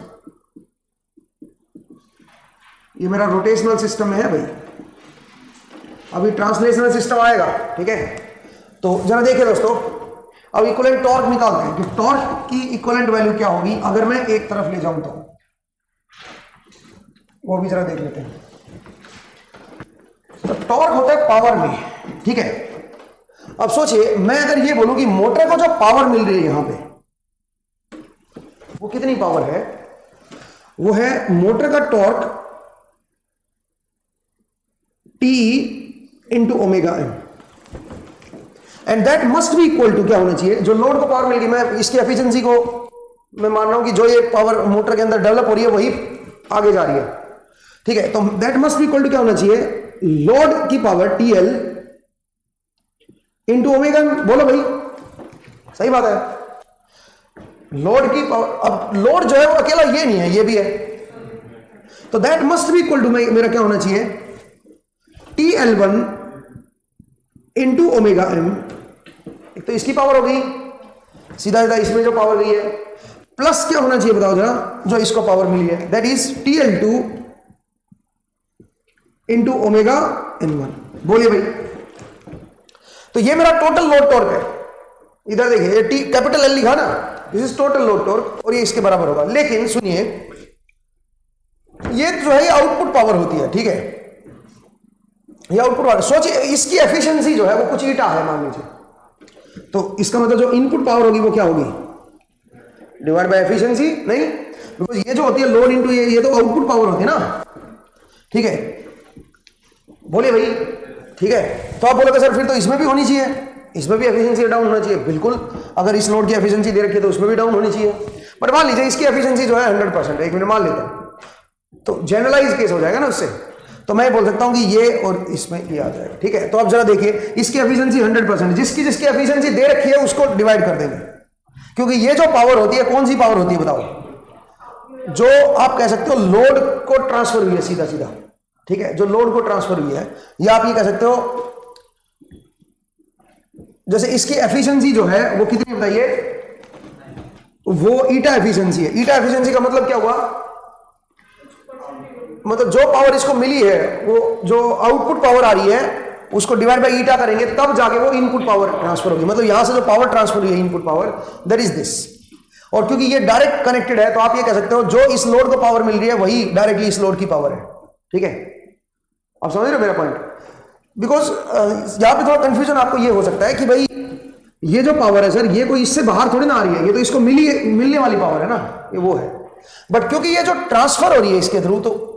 ये मेरा रोटेशनल सिस्टम में है भाई, अभी ट्रांसलेशनल सिस्टम आएगा, ठीक है। तो जरा देखिए दोस्तों, अब इक्विवेलेंट टॉर्क निकालते हैं कि टॉर्क की इक्विवेलेंट वैल्यू क्या होगी अगर मैं एक तरफ ले जाऊं, तो वो भी जरा देख लेते हैं। तो टॉर्क होता है पावर में, ठीक है। अब सोचिए मैं अगर ये बोलूं कि मोटर को जो पावर मिल रही है यहां पे, वो कितनी पावर है, वो है मोटर का torque T into omega M, and that must be equal to क्या होना चाहिए, जो लोड को पावर मिल गई, मैं इसकी एफिशिएंसी को मैं मान रहा हूं कि जो ये पावर मोटर के अंदर डेवलप हो रही है वही आगे जा रही है, ठीक है। तो that must be equal to क्या होना चाहिए, लोड की power TL into omega M. बोलो भाई, सही बात है, लोड की पावर, अब लोड जो है वो अकेला ये नहीं है, ये भी है, तो that must be equal to मेरा क्या होना चाहिए, TL1 इंटू ओमेगा एम। एक तो इसकी पावर हो गई सीधा सीधा, इसमें जो पावर गई है, प्लस क्या होना चाहिए बताओ जरा, जो इसको पावर मिली है, that is TL2 into omega N1। बोलिए भाई, तो ये मेरा टोटल लोड टॉर्क है, इधर देखिए ये T कैपिटल L लिखा ना, this is total load torque, और ये इसके बराबर होगा। लेकिन सुनिए ये जो है आउटपुट पावर होती है, ठीक है, ये आउटपुट पावर। सोचिए इसकी एफिशिएंसी जो है वो कुछ ईटा है मान लीजिए, तो इसका मतलब जो इनपुट पावर होगी वो क्या होगी, डिवाइड बाय एफिशिएंसी, नहीं, बिकॉज ये जो होती है लोड इनटू ये तो आउटपुट पावर होती है ना, ठीक है। बोलिए भाई, ठीक है। तो आप बोलोगे सर फिर तो इसमें भी होनी चाहिए, इसमें भी एफिशिएंसी डाउन होना चाहिए, बिल्कुल, अगर इस लोड की एफिशिएंसी दे रखी है तो उसमें भी डाउन होनी चाहिए। बट मान लीजिए इसकी एफिशिएंसी जो है 100%, एक मिनट मान लेते हैं, तो जनरलाइज केस हो जाएगा ना उससे, तो मैं बोल सकता हूं कि ये और इसमें ये आ जाएगा, ठीक है। तो अब जरा देखिए इसकी एफिशिएंसी 100%, जिसकी एफिशिएंसी दे रखी है उसको डिवाइड कर देंगे, क्योंकि ये जो पावर होती है कौन सी पावर होती है बताओ, जो आप कह सकते हो लोड को ट्रांसफर हुई है सीधा सीधा, ठीक है, जो लोड को ट्रांसफर हुई है, या आप ये कह सकते हो जैसे इसकी एफिशिएंसी जो है वो कितनी बताइए, वो ईटा एफिशिएंसी है। ईटा एफिशिएंसी का मतलब क्या हुआ, मतलब जो पावर इसको मिली है वो जो आउटपुट पावर आ रही है उसको डिवाइड बाय ईटा करेंगे तब जाके वो इनपुट पावर ट्रांसफर होगी। मतलब यहां से जो पावर ट्रांसफर हुई है input power, that is this. और क्योंकि ये डायरेक्ट कनेक्टेड है तो आप ये कह सकते हो जो इस लोड को पावर मिल रही है वही डायरेक्टली इस लोड की पावर है। ठीक है, आप समझ रहे हो मेरा पॉइंट? बिकॉज यहां पे थोड़ा कंफ्यूजन आपको ये हो सकता है कि भाई ये जो पावर है सर ये कोई इससे बाहर थोड़ी ना आ रही है, ये तो इसको मिलने वाली पावर है ना, ये वो है। बट क्योंकि ये जो ट्रांसफर हो रही है इसके थ्रू, तो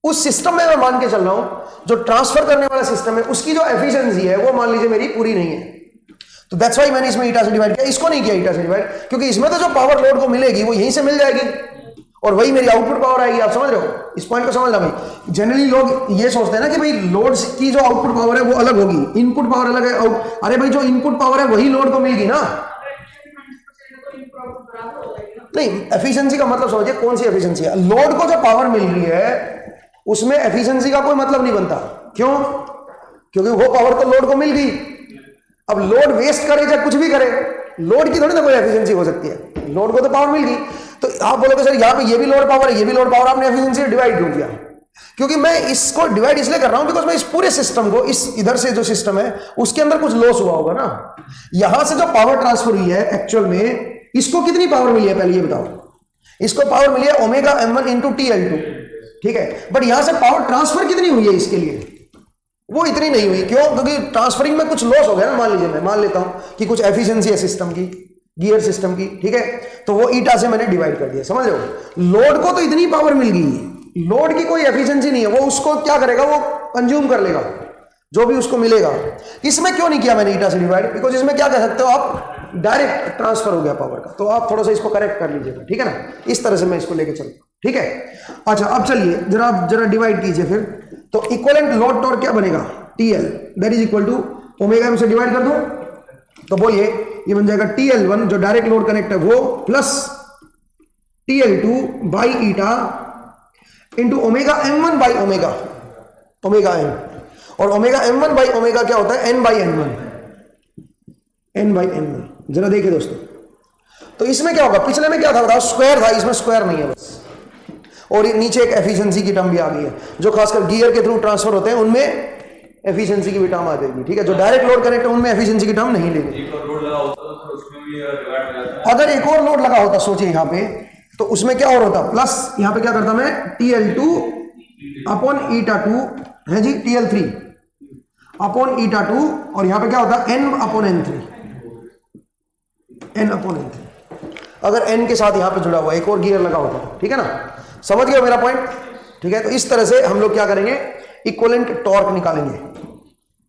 उस सिस्टम में मैं मान के चल रहा हूं जो ट्रांसफर करने वाला सिस्टम है उसकी जो एफिशिएंसी है वो मान लीजिए मेरी पूरी नहीं है। तो दैट्स व्हाई मैंने इसमें ईटा से डिवाइड किया, इसको नहीं किया ईटा से डिवाइड, क्योंकि इसमें तो जो पावर लोड को मिलेगी वो यहीं से मिल जाएगी और वही मेरी आउटपुट पावर आएगी। आप समझ रहे हो? इस पॉइंट को समझना भाई। जनरली लोग ये सोचते हैं ना कि भाई लोड की जो आउटपुट पावर है वो अलग होगी, इनपुट पावर अलग है। अरे भाई जो इनपुट पावर है वही लोड को मिलेगी ना। नहीं, एफिशिएंसी का मतलब समझिए कौन सी एफिशिएंसी है। लोड को जो पावर मिल रही है उसमें एफिशिएंसी का कोई मतलब नहीं बनता। क्यों? क्योंकि वो पावर तो लोड को मिल गई। अब लोड वेस्ट करे चाहे कुछ भी करे, लोड की थोड़ी ना कोई एफिशिएंसी हो सकती है, लोड को तो पावर मिल गई। तो आप बोलोगे सर यहाँ पे ये भी लोड पावर है ये भी लोड पावर, आपने एफिशिएंसी डिवाइड क्यों किया? क्योंकि मैं इसको डिवाइड इसलिए कर रहा हूं बिकॉज मैं इस पूरे सिस्टम को, इस इधर से जो सिस्टम है उसके अंदर कुछ लॉस हुआ होगा ना। यहां से जो पावर ट्रांसफर हुई है एक्चुअल में इसको कितनी पावर मिली है पहले ये बताओ। इसको पावर मिली है ओमेगा m1 इंटू TL2, ठीक है। बट यहां से पावर ट्रांसफर कितनी हुई है इसके लिए? वो इतनी नहीं हुई। क्यों? क्योंकि ट्रांसफरिंग में कुछ लॉस हो गया ना। मान लीजिए मैं मान लेता हूं कि कुछ एफिशिएंसी है सिस्टम की, गियर सिस्टम की, ठीक है, तो वो ईटा से मैंने डिवाइड कर दिया। समझ रहे हो? लोड को तो इतनी पावर मिल गई, लोड की कोई एफिशिएंसी नहीं है, वो उसको क्या करेगा, वो कंज्यूम कर लेगा जो भी उसको मिलेगा। इसमें क्यों नहीं किया मैंने ईटा से डिवाइड? बिकॉज इसमें क्या कह सकते हो आप, डायरेक्ट ट्रांसफर हो गया पावर का। तो आप थोड़ा सा इसको करेक्ट कर लीजिएगा, ठीक है ना। इस तरह से मैं इसको लेके चलता हूं, ठीक है। अच्छा अब चलिए जरा डिवाइड कीजिए फिर। तो इक्विवेलेंट लोड टॉर्क क्या बनेगा, TL that is equal to omega m से डिवाइड कर दो तो बोलिए ये बन जाएगा TL1 जो डायरेक्ट लोड कनेक्ट है वो plus TL2 by eta into omega m1 by omega m। और ओमेगा m1 बाई ओमेगा क्या होता है, n बाई n1। जरा देखिए दोस्तों, तो इसमें क्या होगा, पिछले में क्या था बताओ, स्क्वायर था, इसमें स्क्वायर नहीं है बस। और नीचे एक एफिशिएंसी की टर्म भी आ गई है जो खासकर गियर के थ्रू ट्रांसफर होते हैं उनमें एफिशिएंसी की भी टर्म आ जाएगी, ठीक है। जो डायरेक्ट लोड कनेक्ट है उनमें एफिशिएंसी की टर्म नहीं लेगी। अगर एक और लोड लगा होता सोचिए यहाँ पे, तो उसमें क्या और होता, प्लस यहाँ पे क्या करता मैं, TL2 अपॉन ईटा2 है जी, TL3 अपॉन ईटा2 और यहाँ पे क्या होता N upon N3, N upon N3। अगर N के साथ यहाँ पे जुड़ा हुआ एक और गियर लगा होता, ठीक है ना। समझ गए मेरा पॉइंट? ठीक है। तो इस तरह से हम लोग क्या करेंगे, इक्विवेलेंट टॉर्क निकालेंगे।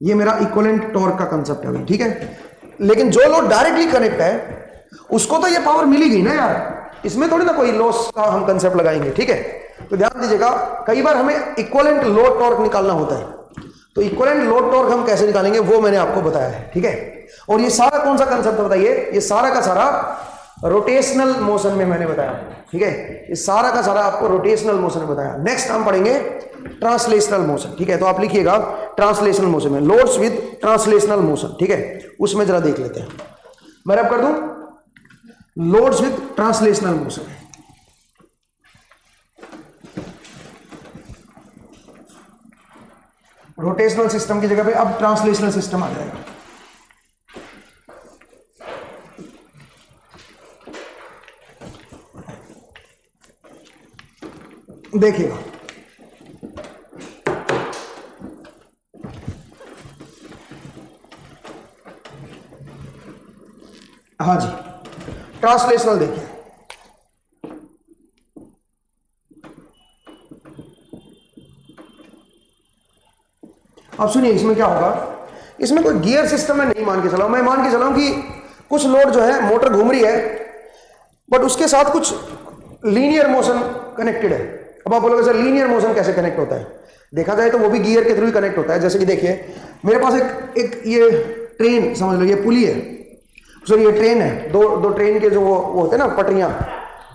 ये मेरा इक्विवेलेंट टॉर्क का कंसेप्ट है, ठीक है। लेकिन जो लोड डायरेक्टली कनेक्ट है उसको तो ये पावर मिली गई ना यार, इसमें थोड़ी ना कोई लॉस का हम कंसेप्ट लगाएंगे, ठीक है। तो ध्यान दीजिएगा, कई बार हमें इक्विवेलेंट लोड टॉर्क निकालना होता है। तो इक्विवेलेंट लोड टॉर्क हम कैसे निकालेंगे वो मैंने आपको बताया है, ठीक है। और ये सारा कौन सा कंसेप्ट बताइए, ये सारा का सारा रोटेशनल मोशन में मैंने बताया, ठीक है। ये सारा का सारा आपको रोटेशनल मोशन में बताया। नेक्स्ट हम पढ़ेंगे ट्रांसलेशनल मोशन, ठीक है। तो आप लिखिएगा ट्रांसलेशनल मोशन में, लोड्स विद ट्रांसलेशनल मोशन, ठीक है। उसमें जरा देख लेते हैं, मैं रब कर दूं, loads with translational motion. Rotational system की जगह पे अब ट्रांसलेशनल सिस्टम आ जाएगा। देखिएगा, हाँ जी, ट्रांसलेशनल देखिए। अब सुनिए इसमें क्या होगा, इसमें कोई गियर सिस्टम में नहीं मान के चलाऊं, मैं मान के चलाऊं कि कुछ लोड जो है मोटर घूम रही है बट उसके साथ कुछ लीनियर मोशन कनेक्टेड है। अब आप बोलोगे सर लीनियर मोशन कैसे कनेक्ट होता है, देखा जाए तो वो भी गियर के थ्रू ही कनेक्ट होता है। जैसे कि देखिए मेरे पास एक ये ट्रेन समझ लो, ये पुली है, सर ये ट्रेन है, दो ट्रेन के जो वो होते हैं ना पटरियां,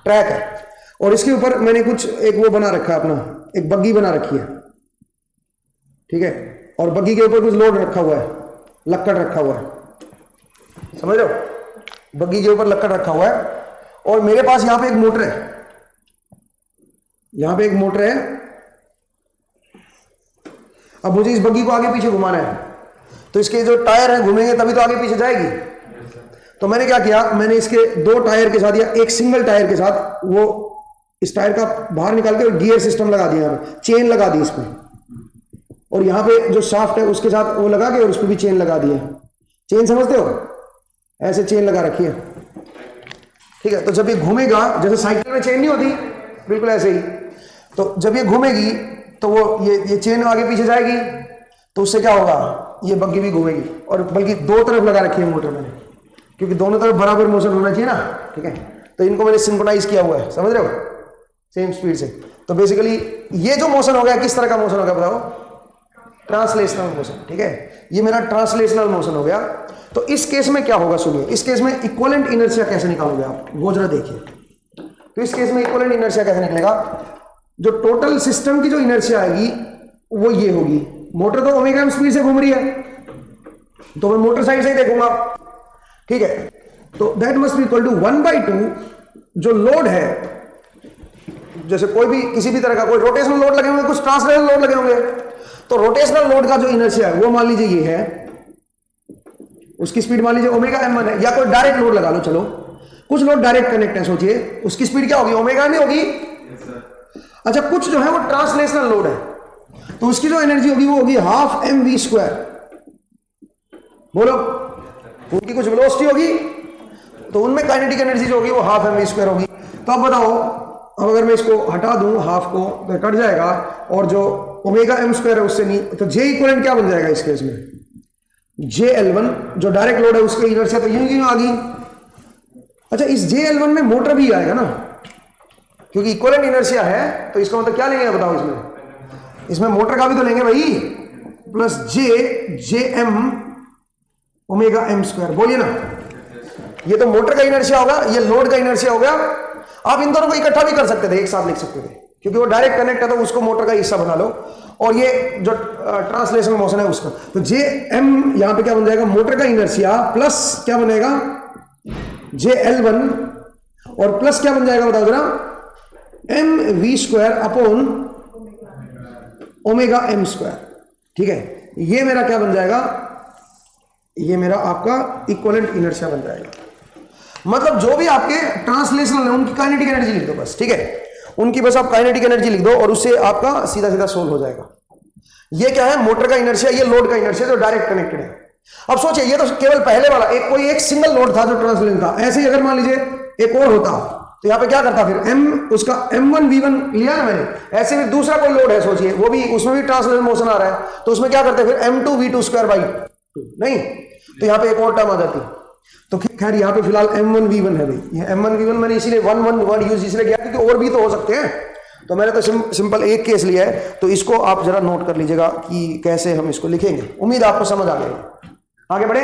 ट्रैक है, और इसके ऊपर मैंने कुछ एक वो बना रखा है अपना, एक बग्गी बना रखी है, ठीक है। और बग्गी के ऊपर कुछ लोड रखा हुआ है, लक्कड़ रखा हुआ है, समझ रहे हो, बग्गी के ऊपर लक्कड़ रखा हुआ है और मेरे पास यहां पे एक मोटर है, यहां पे एक मोटर है। अब मुझे इस बग्गी को आगे पीछे घुमाना है, तो इसके जो टायर है घूमेंगे तभी तो आगे पीछे जाएगी। तो मैंने क्या किया, मैंने इसके दो टायर के साथ या एक सिंगल टायर के साथ वो इस टायर का बाहर निकाल के गियर सिस्टम लगा दिया, चेन लगा दी इसमें, और यहां पे जो शाफ्ट है उसके साथ वो लगा के और उस पर भी चेन लगा दिया। चेन समझते हो, ऐसे चेन लगा रखी है, ठीक है। तो जब ये घूमेगा, जैसे साइकिल में चेन नहीं होती, बिल्कुल ऐसे ही, तो जब ये घूमेगी तो वो ये चेन आगे पीछे जाएगी, तो उससे क्या होगा, ये बग्गी भी घूमेगी। और बल्कि दो तरफ लगा रखी है मोटर मैंने, क्योंकि दोनों तरफ बराबर मोशन होना चाहिए ना, ठीक है। तो इनको मैंने सिंक्रोनाइज किया हुआ है, समझ रहे हो, सेम स्पीड से। तो बेसिकली ये जो मोशन हो गया, किस तरह का मोशन हो गया बताओ, ट्रांसलेशनल मोशन, ठीक है। ये मेरा ट्रांसलेशनल मोशन हो गया। तो इस केस में क्या होगा सुनिए, इस केस में इक्विवेलेंट इनर्शिया कैसे निकालोगे आप, वो जरा देखिए। तो इस केस में इक्विवेलेंट इनर्शिया कैसे निकलेगा, जो टोटल सिस्टम की जो इनर्शिया आएगी वो ये होगी। मोटर तो ओमेगा एम स्पीड से घूम रही है, तो मैं मोटर साइड से ही देखूंगा, ठीक है। तो that must be equal to 1/2 जो लोड है, जैसे कोई भी किसी भी तरह का कोई रोटेशनल लोड लगे होंगे, कुछ ट्रांसलेशनल लोड लगे होंगे, तो रोटेशनल लोड का जो इनर्शिया है वो मान लीजिए ये है, उसकी स्पीड मान लीजिए ओमेगा m1 है। या कोई डायरेक्ट लोड लगा लो, चलो कुछ लोड डायरेक्ट कनेक्ट है, सोचिए उसकी स्पीड क्या होगी, ओमेगा नहीं होगी। अच्छा, कुछ जो है वो ट्रांसलेशनल लोड है, तो उसकी जो एनर्जी होगी वो होगी हाफ mv²। बोलो, उनकी कुछ वेलोसिटी होगी, तो उनमें काइनेटिक एनर्जी जो होगी वो हाफ mv² होगी। तो अब बताओ, अब अगर मैं इसको हटा दूं हाफ को तो कट जाएगा, और जो ओमेगा m² है उससे नहीं, तो J इक्विवेलेंट क्या बन जाएगा इस केस में, JL1 जो डायरेक्ट लोड है उसकी इनर्शिया तो यूं आ गई। अच्छा, इस JL1 में मोटर भी आएगा ना, क्योंकि इक्विवेलेंट इनर्शिया है, तो इसका मतलब क्या लेंगे बताओ, इसमें मोटर का भी तो लेंगे भाई, प्लस JM ओमेगा m²। बोलिए ना, ये तो मोटर का इनर्शिया होगा, ये लोड का इनर्शिया हो गया। आप इन दोनों को इकट्ठा भी कर सकते थे, एक साथ लिख सकते थे, क्योंकि वो डायरेक्ट कनेक्ट है तो उसको मोटर का हिस्सा बना लो, और ये जो ट्रांसलेशनल मोशन है उसका, तो JM यहां पे क्या बन जाएगा, मोटर का इनर्शिया प्लस क्या बनेगा JL1, और प्लस क्या बन जाएगा बताओ जरा, mv² अपॉन ओमेगा m², ठीक है। ये मेरा क्या बन जाएगा, ये मेरा आपका इक्विवेलेंट इनर्शिया बन जाएगा। मतलब जो भी आपके ट्रांसलेशनल है उनकी काइनेटिक एनर्जी लिख दो बस, ठीक है, उनकी बस आप काइनेटिक एनर्जी लिख दो, और उससे आपका सीधा सीधा सोल्व हो जाएगा। ये क्या है, मोटर का इनर्शिया, ये लोड का इनर्शिया जो डायरेक्ट कनेक्टेड है। अब सोचिए, ये तो केवल पहले वाला कोई एक सिंगल लोड था जो ट्रांसलेशन था। ऐसे ही अगर मान लीजिए एक और होता, तो यहां पे क्या करता फिर, उसका m1 v1 लिया ना मैंने, ऐसे फिर दूसरा कोई लोड है, सोचिए वो भी, उसमें भी ट्रांसलेशनल मोशन आ रहा है, तो उसमें क्या करते फिर m2 v2²/2, नहीं, तो यहां पे एक और टर्म आ जाती। तो खैर यहाँ पे फिलहाल m1 v1 है भाई, ये m1 v1 मैंने इसीलिए 1 यूज इसलिए किया क्योंकि और भी तो हो सकते हैं, तो मैंने तो सिंपल एक केस लिया है। तो इसको आप जरा नोट कर लीजिएगा कि कैसे हम इसको लिखेंगे, उम्मीद आपको समझ आ गई। आगे बढ़े,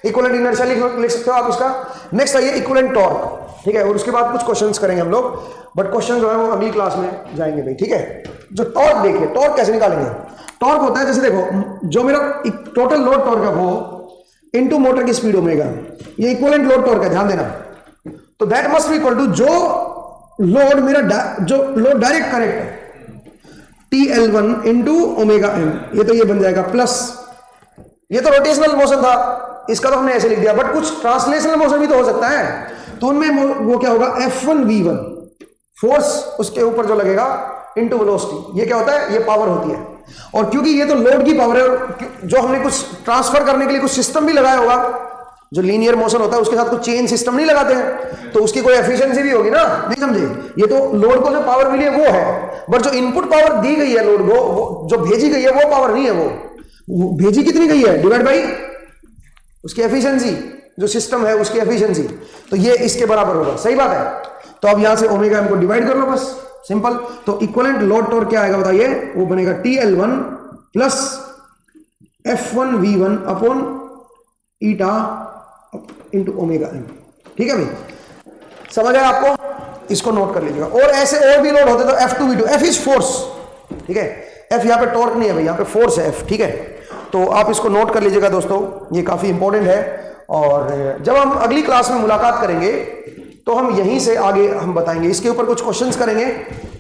इक्विवेलेंट इनर्शिया लिख सकते हो आप इसका। नेक्स्ट आइए इक्विवेलेंट टॉर्क, ठीक है, और उसके बाद कुछ क्वेश्चंस करेंगे हम लोग, बट क्वेश्चन जो है वो अगली क्लास में जाएंगे भाई, ठीक है। जो टॉर्क देखिए, टॉर्क कैसे निकालेंगे, टॉर्क होता है जैसे देखो, जो मेरा टोटल लोड टॉर्क है वो इनटू मोटर की स्पीड ओमेगा, ये इक्विवेलेंट लोड टॉर्क है, ध्यान देना। तो that must be equal to जो लोड मेरा जो लोड डायरेक्ट कनेक्ट है TL1 इनटू ओमेगा m, ये तो ये बन जाएगा प्लस, ये तो रोटेशनल मोशन था, इसका तो हमने ऐसे लिख दिया, बट कुछ ट्रांसलेशनल मोशन भी तो हो सकता है, तो उनमें वो क्या होगा F1 V1, फोर्स उसके ऊपर जो लगेगा इनटू वेलोसिटी, ये क्या होता है, ये पावर होती है। और क्योंकि ये तो लोड की पावर है, जो हमने कुछ ट्रांसफर करने के लिए कुछ सिस्टम भी लगाया होगा, जो लीनियर मोशन होता है उसके साथ कुछ चेन सिस्टम नहीं लगाते हैं, तो उसकी कोई एफिशिएंसी भी होगी ना, नहीं समझे। ये तो लोड को जो पावर मिली है वो है, बट जो इनपुट पावर दी गई है लोड को, वो जो भेजी गई है वो पावर नहीं है, वो भेजी कितनी गई है डिवाइड बाई उसकी एफिशिएंसी, जो सिस्टम है उसकी एफिशिएंसी, तो ये इसके बराबर होगा, सही बात है। तो अब यहां से ओमेगा m को डिवाइड कर लो बस, सिंपल। तो इक्विवेलेंट लोड टॉर्क क्या आएगा बताइए, वो बनेगा TL1 plus F1 V1 upon eta into omega m, ठीक है भाई, समझ आया आपको, इसको नोट कर लीजिएगा। और ऐसे और भी लोड होते तो F2 V2, F is force, ठीक है, F यहाँ पे टॉर्क नहीं है भाई, यहाँ पे फोर्स है F, ठीक है। तो आप इसको नोट कर लीजिएगा दोस्तों, ये काफी इंपॉर्टेंट है। और जब हम अगली क्लास में मुलाकात करेंगे तो हम यहीं से आगे हम बताएंगे, इसके ऊपर कुछ क्वेश्चंस करेंगे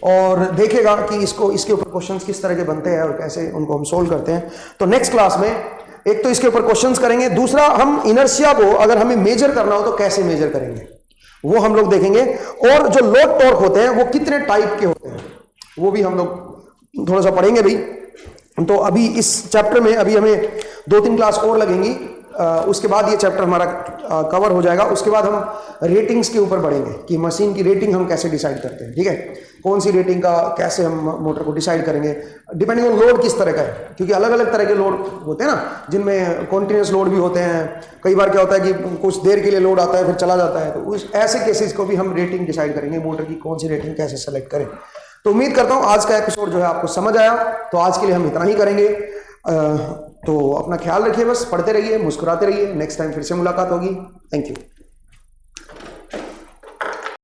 और देखेगा कि इसके ऊपर क्वेश्चंस किस तरह के बनते हैं और कैसे उनको हम सोल्व करते हैं। तो नेक्स्ट क्लास में एक तो इसके ऊपर क्वेश्चंस करेंगे, दूसरा हम इनर्शिया को अगर हमें मेजर करना हो तो कैसे मेजर करेंगे वो हम लोग देखेंगे, और जो लोड टॉर्क होते हैं वो कितने टाइप के होते हैं वो भी हम लोग थोड़ा सा पढ़ेंगे भाई। तो अभी इस चैप्टर में अभी हमें 2-3 क्लास और लगेंगी, उसके बाद ये चैप्टर हमारा कवर हो जाएगा। उसके बाद हम रेटिंग्स के ऊपर बढ़ेंगे कि मशीन की रेटिंग हम कैसे डिसाइड करते हैं, ठीक है, कौन सी रेटिंग का कैसे हम मोटर को डिसाइड करेंगे, डिपेंडिंग ऑन लोड किस तरह का है, क्योंकि अलग अलग तरह के लोड होते हैं ना, जिनमें कॉन्टिन्यूस लोड भी होते हैं, कई बार क्या होता है कि कुछ देर के लिए लोड आता है फिर चला जाता है, तो उस ऐसे केसेस को भी हम रेटिंग डिसाइड करेंगे, मोटर की कौन सी रेटिंग कैसे सेलेक्ट करें। तो उम्मीद करता हूं आज का एपिसोड जो है आपको समझ आया। तो आज के लिए हम इतना ही करेंगे। तो अपना ख्याल रखिए, बस पढ़ते रहिए, मुस्कुराते रहिए। नेक्स्ट टाइम फिर से मुलाकात होगी। Thank you.